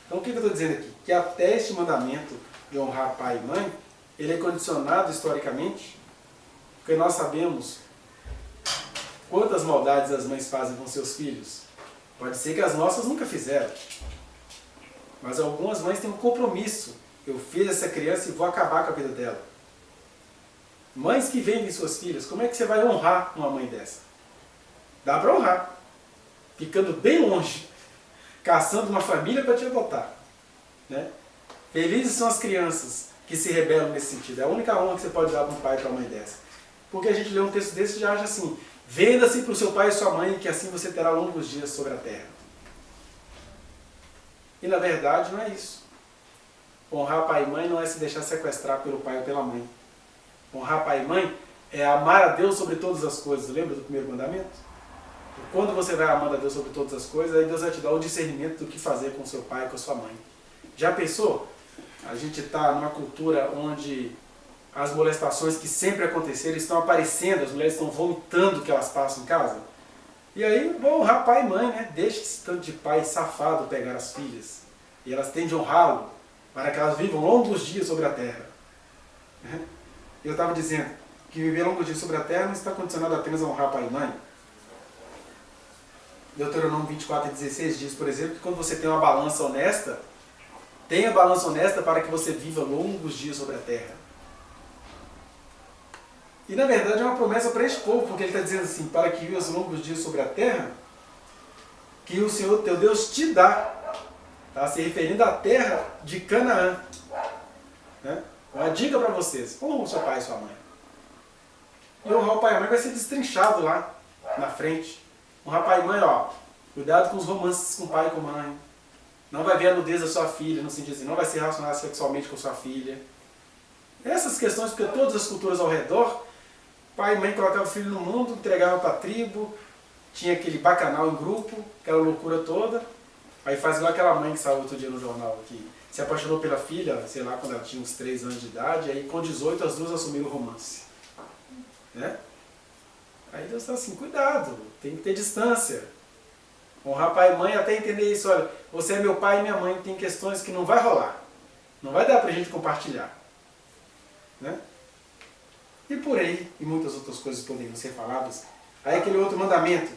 Então o que eu estou dizendo aqui? Que até este mandamento de honrar pai e mãe, ele é condicionado historicamente, porque nós sabemos quantas maldades as mães fazem com seus filhos. Pode ser que as nossas nunca fizeram, mas algumas mães têm um compromisso. Eu fiz essa criança e vou acabar com a vida dela. Mães que vendem suas filhas, como é que você vai honrar uma mãe dessa? Dá para honrar, ficando bem longe, caçando uma família para te adotar. Né? Felizes são as crianças que se rebelam nesse sentido. É a única honra que você pode dar para um pai e para uma mãe dessa. Porque a gente lê um texto desse e já acha assim, venda-se para o seu pai e sua mãe, que assim você terá longos dias sobre a terra. E na verdade não é isso. Honrar pai e mãe não é se deixar sequestrar pelo pai ou pela mãe. Honrar pai e mãe é amar a Deus sobre todas as coisas. Lembra do primeiro mandamento? Quando você vai amando a Deus sobre todas as coisas, aí Deus vai te dar o discernimento do que fazer com seu pai e com a sua mãe. Já pensou? A gente está numa cultura onde as molestações que sempre aconteceram estão aparecendo, as mulheres estão vomitando o que elas passam em casa. E aí, vou honrar pai e mãe, né? Deixa esse tanto de pai safado pegar as filhas. E elas têm de honrá-lo para que elas vivam longos dias sobre a terra. Eu estava dizendo que viver longos dias sobre a terra não está condicionado apenas a honrar pai e mãe. Deuteronômio 24:16 diz, por exemplo, que quando você tem uma balança honesta, tenha balança honesta para que você viva longos dias sobre a terra. E na verdade é uma promessa para este povo, porque ele está dizendo assim, para que vivas longos dias sobre a terra, que o Senhor teu Deus te dá. Está se referindo à terra de Canaã. Né? Uma dica para vocês, honra o seu pai e sua mãe. E honrar o pai e a mãe vai ser destrinchado lá na frente. Honrar pai e mãe, ó, cuidado com os romances com pai e com mãe. Não vai ver a nudez da sua filha, no sentido assim, não vai se relacionar sexualmente com sua filha. Essas questões, porque todas as culturas ao redor, pai e mãe colocavam o filho no mundo, entregavam para a tribo, tinha aquele bacanal em grupo, aquela loucura toda. Aí faz igual aquela mãe que saiu outro dia no jornal, que se apaixonou pela filha, sei lá, quando ela tinha uns 3 anos de idade, aí com 18 as duas assumiram o romance. Né? Aí Deus está assim, cuidado, tem que ter distância. Honrar pai e mãe até entender isso, olha, você é meu pai e minha mãe, tem questões que não vai rolar. Não vai dar pra gente compartilhar. Né? E por aí, e muitas outras coisas poderiam ser faladas. Aí aquele outro mandamento,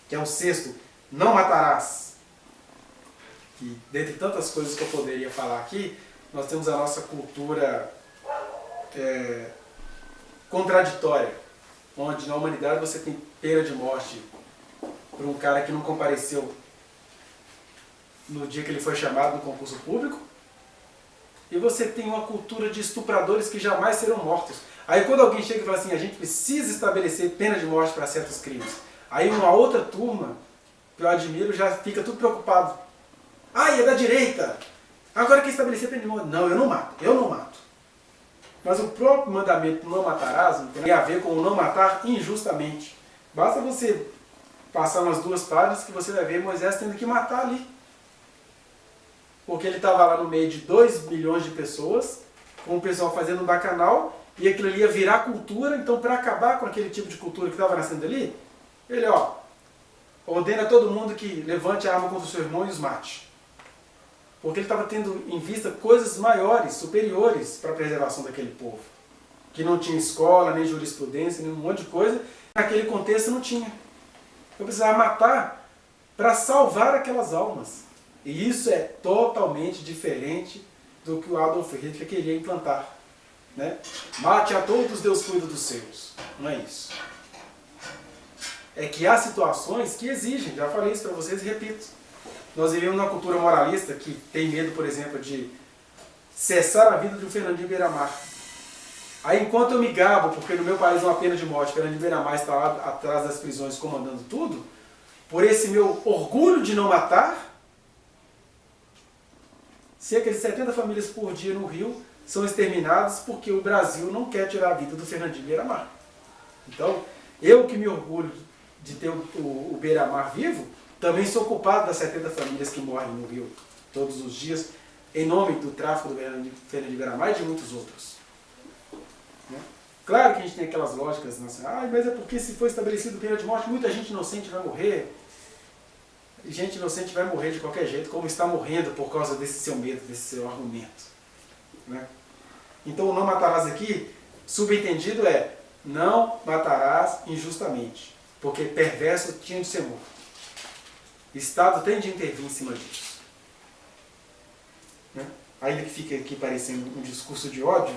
que é o 6º, não matarás. Que dentre tantas coisas que eu poderia falar aqui, nós temos a nossa cultura contraditória, onde na humanidade você tem pena de morte por um cara que não compareceu no dia que ele foi chamado no concurso público, e você tem uma cultura de estupradores que jamais serão mortos. Aí quando alguém chega e fala assim, a gente precisa estabelecer pena de morte para certos crimes, aí uma outra turma, que eu admiro, já fica tudo preocupado. Ah, é da direita! Agora quer estabelecer pena de morte. Não, eu não mato. Mas o próprio mandamento não matarás tem a ver com o não matar injustamente. Basta você passar umas 2 páginas que você vai ver Moisés tendo que matar ali. Porque ele estava lá no meio de 2 milhões de pessoas, com o pessoal fazendo um bacanal, e aquilo ali ia virar cultura, então para acabar com aquele tipo de cultura que estava nascendo ali, ele ordena a todo mundo que levante a arma contra o seu irmão e os mate. Porque ele estava tendo em vista coisas maiores, superiores para a preservação daquele povo. Que não tinha escola, nem jurisprudência, nem um monte de coisa. Naquele contexto não tinha. Eu precisava matar para salvar aquelas almas. E isso é totalmente diferente do que o Adolf Hitler queria implantar. Né? Mate a todos, Deus cuida dos seus. Não é isso. É que há situações que exigem, já falei isso para vocês e repito. Nós vivemos numa cultura moralista que tem medo, por exemplo, de cessar a vida de um Fernandinho Beiramar. Aí enquanto eu me gabo, porque no meu país é uma pena de morte, Fernandinho Beiramar está lá atrás das prisões comandando tudo, por esse meu orgulho de não matar, cerca de 70 famílias por dia no Rio são exterminadas porque o Brasil não quer tirar a vida do Fernandinho Beiramar. Então, eu que me orgulho de ter o Beiramar vivo, também sou culpado das 70 famílias que morrem no Rio todos os dias, em nome do tráfico do Fernandinho Beiramar e de muitos outros. Né? Claro que a gente tem aquelas lógicas, né? Mas é porque se for estabelecido pena de morte, muita gente inocente vai morrer. E gente inocente vai morrer de qualquer jeito, como está morrendo por causa desse seu medo, desse seu argumento. Né? Então o não matarás aqui, subentendido é, não matarás injustamente, porque perverso tinha de ser morto. O Estado tem de intervir em cima disso. Né? Ainda que fique aqui parecendo um discurso de ódio,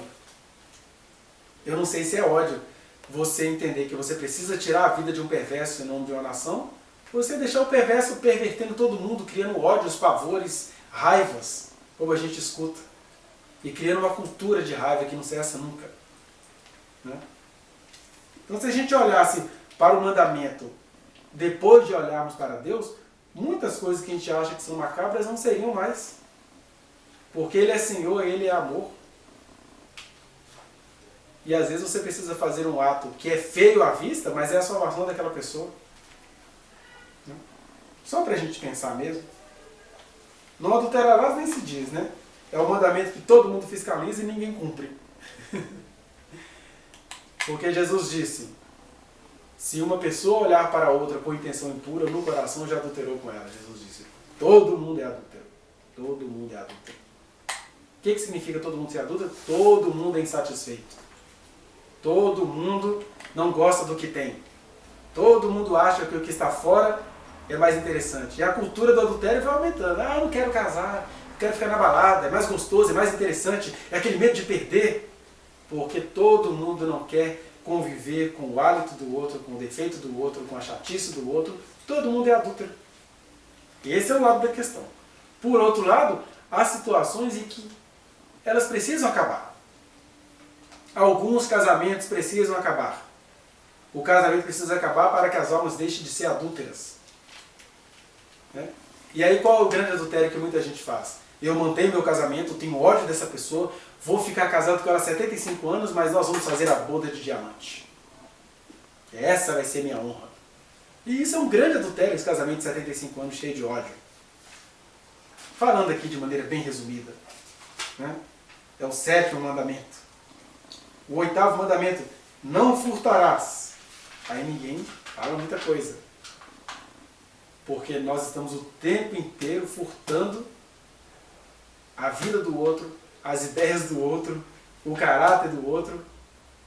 eu não sei se é ódio você entender que você precisa tirar a vida de um perverso em nome de uma nação, ou você deixar o perverso pervertendo todo mundo, criando ódios, pavores, raivas, como a gente escuta, e criando uma cultura de raiva que não cessa nunca. Né? Então se a gente olhasse para o mandamento depois de olharmos para Deus, muitas coisas que a gente acha que são macabras não seriam mais. Porque Ele é Senhor, Ele é amor. E às vezes você precisa fazer um ato que é feio à vista, mas é a salvação daquela pessoa. Só para a gente pensar mesmo. Não adulterarás nem se diz, né? É o mandamento que todo mundo fiscaliza e ninguém cumpre. Porque Jesus disse, se uma pessoa olhar para outra com intenção impura, no coração já adulterou com ela. Jesus disse, todo mundo é adúltero. Todo mundo é adúltero. O que significa todo mundo ser adúltero? Todo mundo é insatisfeito. Todo mundo não gosta do que tem. Todo mundo acha que o que está fora é mais interessante. E a cultura do adultério vai aumentando. Eu não quero casar, quero ficar na balada, é mais gostoso, é mais interessante, é aquele medo de perder. Porque todo mundo não quer conviver com o hálito do outro, com o defeito do outro, com a chatice do outro. Todo mundo é adúltero. Esse é o lado da questão. Por outro lado, há situações em que elas precisam acabar. Alguns casamentos precisam acabar. O casamento precisa acabar para que as almas deixem de ser adúlteras. Né? E aí qual é o grande adultério que muita gente faz? Eu mantenho meu casamento, tenho ódio dessa pessoa, vou ficar casado com ela há 75 anos, mas nós vamos fazer a boda de diamante. Essa vai ser minha honra. E isso é um grande adultério, esse casamento de 75 anos cheio de ódio. Falando aqui de maneira bem resumida. Né? É o 7º mandamento. O 8º mandamento, não furtarás. Aí ninguém fala muita coisa. Porque nós estamos o tempo inteiro furtando a vida do outro, as ideias do outro, o caráter do outro,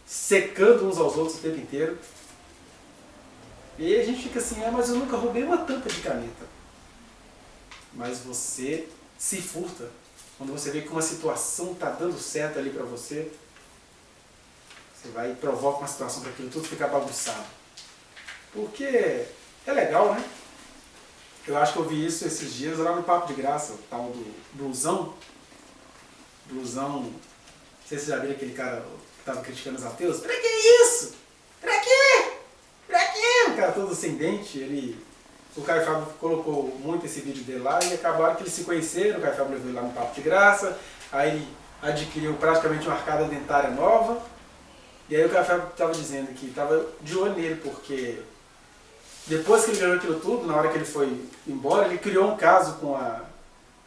secando uns aos outros o tempo inteiro. E aí a gente fica assim, mas eu nunca roubei uma tampa de caneta. Mas você se furta. Quando você vê que uma situação está dando certo ali para você, você vai e provoca uma situação para aquilo tudo ficar bagunçado. Porque é legal, né? Eu acho que eu vi isso esses dias lá no Papo de Graça, o tal do blusão. Blusão, não sei se vocês já viram aquele cara que estava criticando os ateus. Pra que isso? Pra quê? Pra quê? Um cara todo sem dente, o Caio Fábio colocou muito esse vídeo dele lá e acabaram que eles se conheceram, o Caio Fábio levou ele lá no Papo de Graça, aí adquiriu praticamente uma arcada dentária nova, e aí o Caio Fábio estava dizendo que estava de olho nele, porque depois que ele ganhou aquilo tudo, na hora que ele foi embora, ele criou um caso com a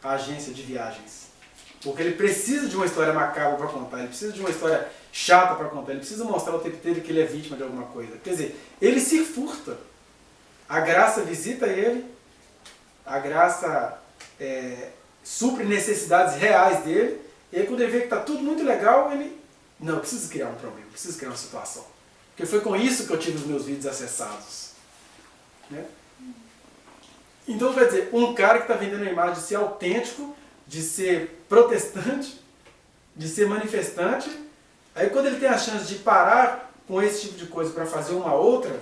agência de viagens. Porque ele precisa de uma história macabra para contar, ele precisa de uma história chata para contar, ele precisa mostrar o tempo inteiro que ele é vítima de alguma coisa. Quer dizer, ele se furta. A graça visita ele, a graça supre necessidades reais dele, e aí quando ele vê que está tudo muito legal, ele, não, eu preciso criar um problema, preciso criar uma situação. Porque foi com isso que eu tive os meus vídeos acessados. Né? Então, quer dizer, um cara que está vendendo a imagem de ser autêntico, de ser protestante, de ser manifestante, aí quando ele tem a chance de parar com esse tipo de coisa para fazer uma outra,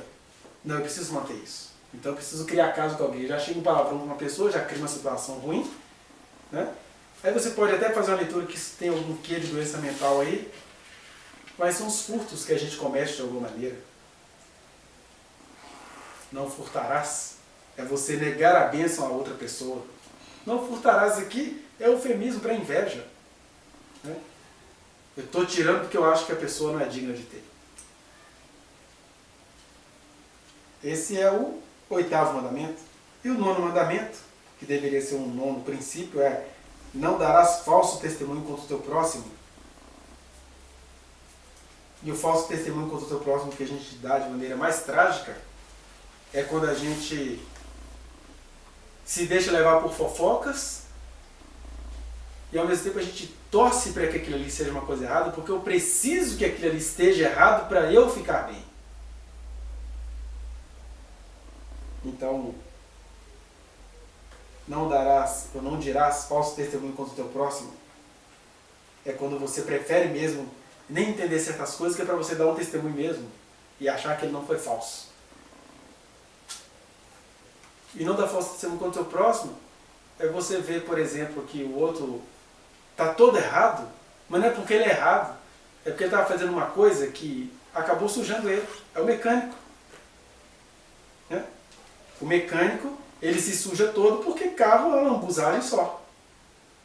não, eu preciso manter isso. Então eu preciso criar caso com alguém. Já chega um palavrão com uma pessoa, já cria uma situação ruim. Né? Aí você pode até fazer uma leitura que tem algum quê de doença mental aí. Quais são os furtos que a gente comete de alguma maneira? Não furtarás. É você negar a bênção a outra pessoa. Não furtarás aqui é eufemismo para inveja. Né? Eu estou tirando porque eu acho que a pessoa não é digna de ter. Esse é o 8º mandamento. E o 9º mandamento, que deveria ser um 9º princípio, é: não darás falso testemunho contra o teu próximo. E o falso testemunho contra o teu próximo que a gente dá de maneira mais trágica é quando a gente se deixa levar por fofocas e ao mesmo tempo a gente torce para que aquilo ali seja uma coisa errada, porque eu preciso que aquilo ali esteja errado para eu ficar bem. Então, não darás ou não dirás falso testemunho contra o teu próximo. É quando você prefere mesmo nem entender certas coisas, que é para você dar um testemunho mesmo e achar que ele não foi falso. E não dar falso testemunho contra o teu próximo é você ver, por exemplo, que o outro está todo errado, mas não é porque ele é errado, é porque ele estava fazendo uma coisa que acabou sujando ele. É o mecânico. Né? O mecânico, ele se suja todo porque carro é uma lambuzagem só.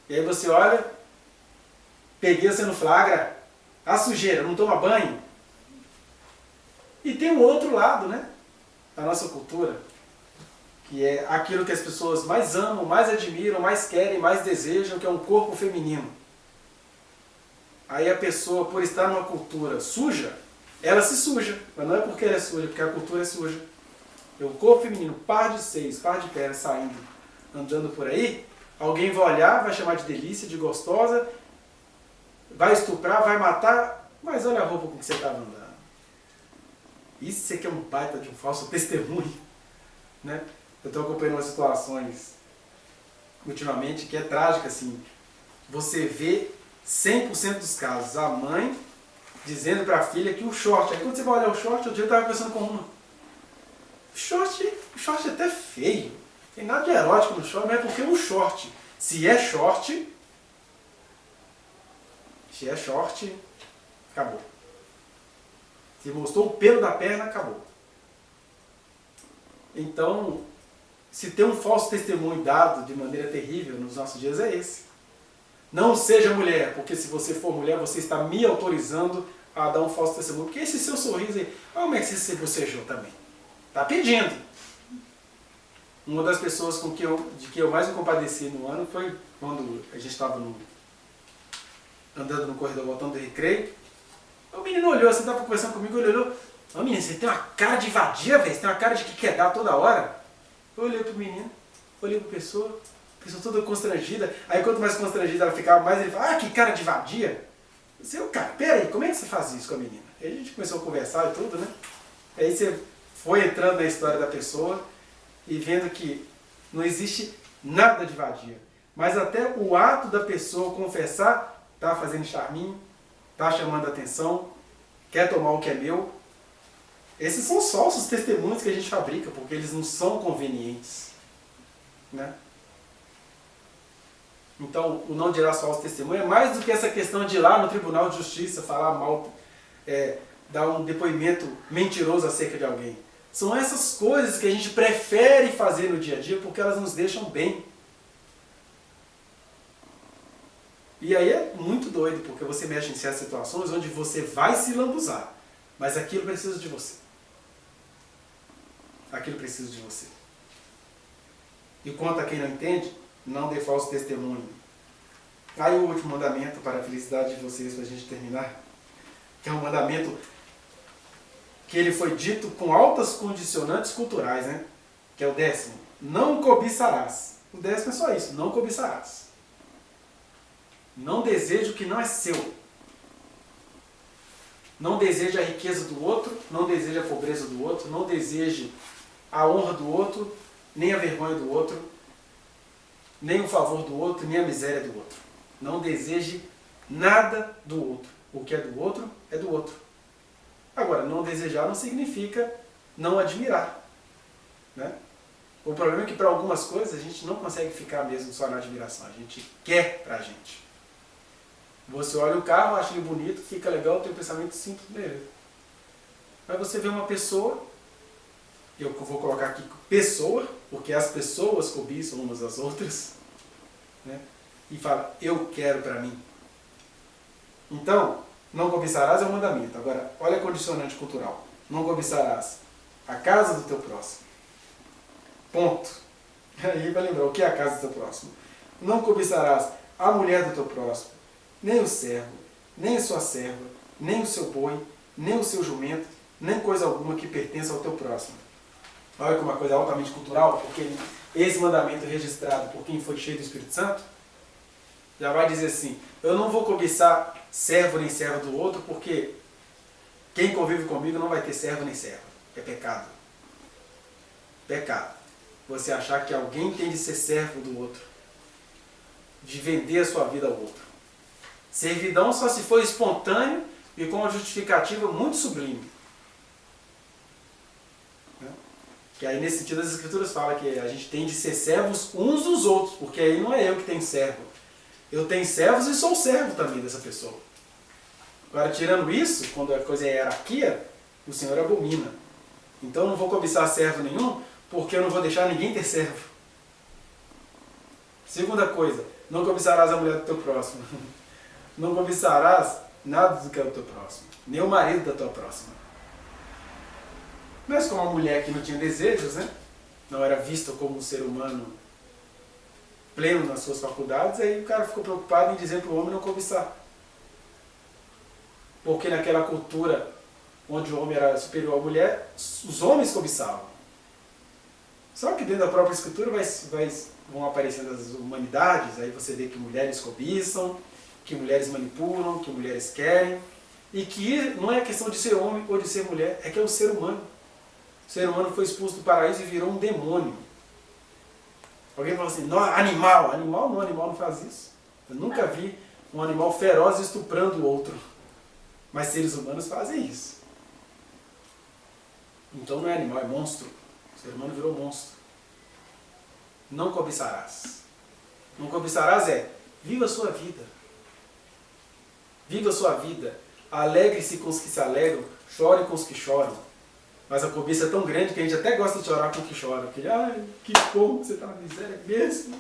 E aí você olha, peguei você no flagra, a sujeira, não toma banho. E tem um outro lado, né? Da nossa cultura, que é aquilo que as pessoas mais amam, mais admiram, mais querem, mais desejam, que é um corpo feminino. Aí a pessoa, por estar numa cultura suja, ela se suja. Mas não é porque ela é suja, porque a cultura é suja. O corpo feminino, par de seios, par de pernas saindo, andando por aí, alguém vai olhar, vai chamar de delícia, de gostosa, vai estuprar, vai matar, mas olha a roupa com que você estava andando. Isso aqui é um baita de um falso testemunho. Né? Eu estou acompanhando umas situações ultimamente que é trágica, assim. Você vê 100% dos casos, a mãe dizendo para a filha que o short, aí quando você vai olhar o short, outro dia eu estava conversando com uma. O short é até feio. Tem nada de erótico no short, mas é porque o short, se é short, acabou. Se mostrou o pelo da perna, acabou. Então, se tem um falso testemunho dado de maneira terrível nos nossos dias, é esse. Não seja mulher, porque se você for mulher, você está me autorizando a dar um falso testemunho. Porque esse seu sorriso aí, olha como é que você se bocejou também. Está pedindo. Uma das pessoas de que eu mais me compadeci no ano foi quando a gente estava andando no corredor, voltando do recreio. O menino olhou assim, estava conversando comigo, ele olhou: ô menino, você tem uma cara de vadia, velho, você tem uma cara de que quer dar toda hora. Eu olhei pro menino, olhei pra pessoa toda constrangida. Aí quanto mais constrangida ela ficava, mais ele falava: ah, que cara de vadia. Eu disse: cara, peraí, como é que você faz isso com a menina? Aí a gente começou a conversar e tudo, né? Aí você foi entrando na história da pessoa e vendo que não existe nada de vadia. Mas até o ato da pessoa confessar, tá fazendo charminho, tá chamando a atenção, quer tomar o que é meu. Esses são só os testemunhos que a gente fabrica, porque eles não são convenientes. Né? Então, o não dirá falso testemunho é mais do que essa questão de ir lá no Tribunal de Justiça falar mal, dar um depoimento mentiroso acerca de alguém. São essas coisas que a gente prefere fazer no dia a dia porque elas nos deixam bem. E aí é muito doido, porque você mexe em certas situações onde você vai se lambuzar, mas aquilo precisa de você. Aquilo precisa de você. E quanto a quem não entende, não dê falso testemunho. Aí o último mandamento, para a felicidade de vocês, para a gente terminar, que é um mandamento que ele foi dito com altas condicionantes culturais, né? Que é o 10º. Não cobiçarás. O 10º é só isso, não cobiçarás. Não deseje o que não é seu. Não deseje a riqueza do outro, não deseje a pobreza do outro, não deseje a honra do outro, nem a vergonha do outro, nem o favor do outro, nem a miséria do outro. Não deseje nada do outro. O que é do outro, é do outro. Agora, não desejar não significa não admirar, né? O problema é que para algumas coisas a gente não consegue ficar mesmo só na admiração. A gente quer pra gente. Você olha o carro, acha ele bonito, fica legal, tem um pensamento simples nele. Aí você vê uma pessoa, eu vou colocar aqui pessoa, porque as pessoas cobiçam umas às outras, né? E fala, eu quero pra mim. Então, não cobiçarás é um mandamento. Agora, olha a condicionante cultural. Não cobiçarás a casa do teu próximo. Ponto. Aí vai lembrar o que é a casa do teu próximo. Não cobiçarás a mulher do teu próximo, nem o servo, nem a sua serva, nem o seu boi, nem o seu jumento, nem coisa alguma que pertença ao teu próximo. Olha como uma coisa altamente cultural, porque esse mandamento registrado por quem foi cheio do Espírito Santo, já vai dizer assim, eu não vou cobiçar servo nem serva do outro, porque quem convive comigo não vai ter servo nem serva. É pecado. Pecado. Você achar que alguém tem de ser servo do outro, de vender a sua vida ao outro. Servidão só se for espontâneo e com uma justificativa muito sublime. Que aí nesse sentido as Escrituras falam que a gente tem de ser servos uns dos outros, porque aí não é eu que tenho servo. Eu tenho servos e sou servo também dessa pessoa. Agora, tirando isso, quando a coisa é hierarquia, o Senhor abomina. Então eu não vou cobiçar servo nenhum, porque eu não vou deixar ninguém ter servo. Segunda coisa, não cobiçarás a mulher do teu próximo. Não cobiçarás nada do que é do teu próximo, nem o marido da tua próxima. Mas como uma mulher que não tinha desejos, né? Não era vista como um ser humano pleno nas suas faculdades, aí o cara ficou preocupado em dizer para o homem não cobiçar. Porque naquela cultura onde o homem era superior à mulher, os homens cobiçavam. Só que dentro da própria escritura vão aparecendo as humanidades, aí você vê que mulheres cobiçam, que mulheres manipulam, que mulheres querem, e que não é questão de ser homem ou de ser mulher, é que é um ser humano. O ser humano foi expulso do paraíso e virou um demônio. Alguém fala assim, não, animal. Animal não faz isso. Eu nunca vi um animal feroz estuprando o outro. Mas seres humanos fazem isso. Então não é animal, é monstro. O ser humano virou monstro. Não cobiçarás. Não cobiçarás viva a sua vida. Viva a sua vida. Alegre-se com os que se alegram, chore com os que choram. Mas a cobiça é tão grande que a gente até gosta de chorar com o que chora. Porque, ai, que bom que você está na miséria mesmo.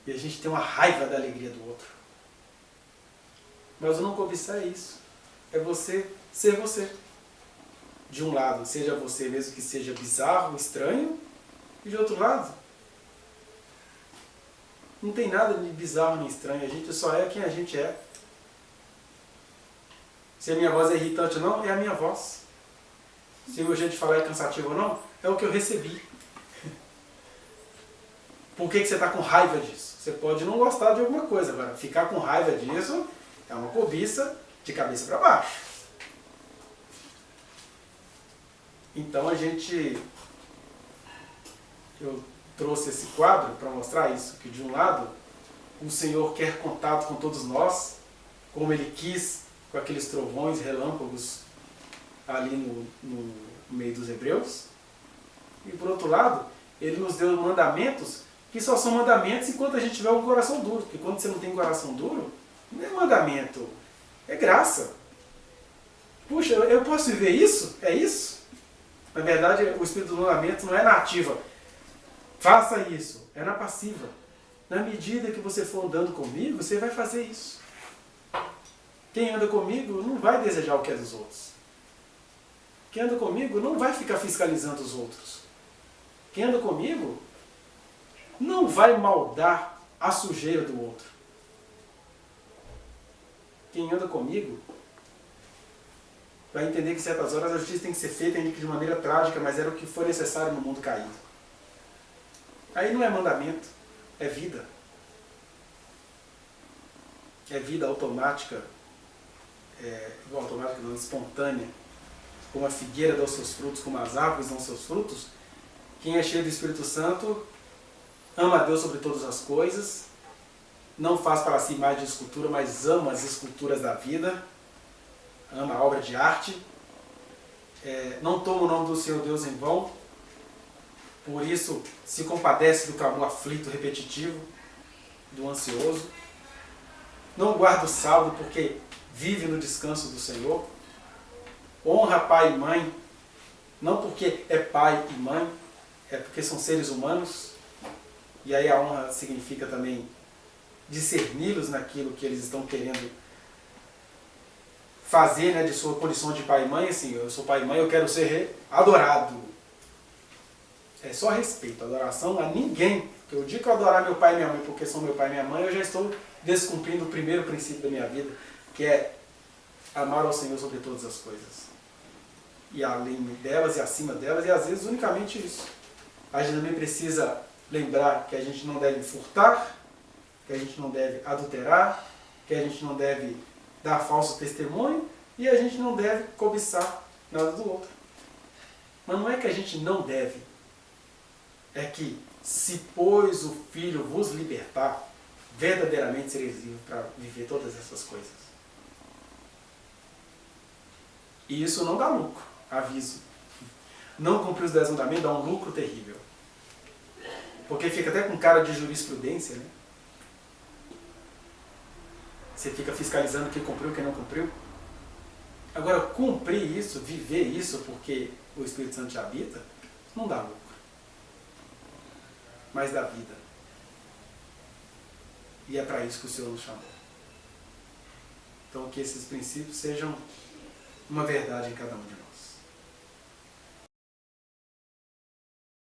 E a gente tem uma raiva da alegria do outro. Mas o não cobiçar é isso. É você ser você. De um lado, seja você mesmo que seja bizarro, estranho. E de outro lado, não tem nada de bizarro nem estranho. A gente só é quem a gente é. Se a minha voz é irritante ou não, é a minha voz. Se o jeito de falar é cansativo ou não, é o que eu recebi. Por que você está com raiva disso? Você pode não gostar de alguma coisa, agora ficar com raiva disso é uma cobiça de cabeça para baixo. Então eu trouxe esse quadro para mostrar isso, que de um lado o Senhor quer contato com todos nós, como Ele quis com aqueles trovões, relâmpagos ali no meio dos hebreus. E por outro lado, Ele nos deu mandamentos que só são mandamentos enquanto a gente tiver um coração duro. Porque quando você não tem coração duro, não é mandamento, é graça. Puxa, eu posso viver isso? É isso? Na verdade, o espírito do mandamento não é na ativa. Faça isso. É na passiva. Na medida que você for andando comigo, você vai fazer isso. Quem anda comigo não vai desejar o que é dos outros. Quem anda comigo não vai ficar fiscalizando os outros. Quem anda comigo não vai maldar a sujeira do outro. Quem anda comigo vai entender que em certas horas a justiça tem que ser feita, ainda que de maneira trágica, mas era o que foi necessário no mundo caído. Aí não é mandamento, é vida. é vida automática, automática não, espontânea, como a figueira dá os seus frutos, como as árvores dão os seus frutos, quem é cheio do Espírito Santo ama a Deus sobre todas as coisas, não faz para si mais de escultura, mas ama as esculturas da vida, ama a obra de arte, não toma o nome do Senhor Deus em vão, por isso se compadece do clamor aflito, repetitivo, do ansioso, não guarda o sábado porque vive no descanso do Senhor, honra pai e mãe, não porque é pai e mãe, é porque são seres humanos, e aí a honra significa também discerni-los naquilo que eles estão querendo fazer, né, de sua condição de pai e mãe. Assim, eu sou pai e mãe, eu quero ser adorado. É só respeito, adoração a ninguém. Porque o dia que eu adorar meu pai e minha mãe porque são meu pai e minha mãe, eu já estou descumprindo o primeiro princípio da minha vida, que é amar ao Senhor sobre todas as coisas. E além delas e acima delas, e às vezes unicamente isso. A gente também precisa lembrar que a gente não deve furtar, que a gente não deve adulterar, que a gente não deve dar falso testemunho e a gente não deve cobiçar nada do outro. Mas não é que a gente não deve, é que se pois o Filho vos libertar, verdadeiramente sereis livres para viver todas essas coisas. E isso não dá lucro, aviso. Não cumprir os 10 mandamentos dá um lucro terrível. Porque fica até com cara de jurisprudência, né? Você fica fiscalizando quem cumpriu e quem não cumpriu. Agora, cumprir isso, viver isso porque o Espírito Santo te habita, não dá lucro. Mas dá vida. E é para isso que o Senhor nos chamou. Então, que esses princípios sejam uma verdade em cada um de nós.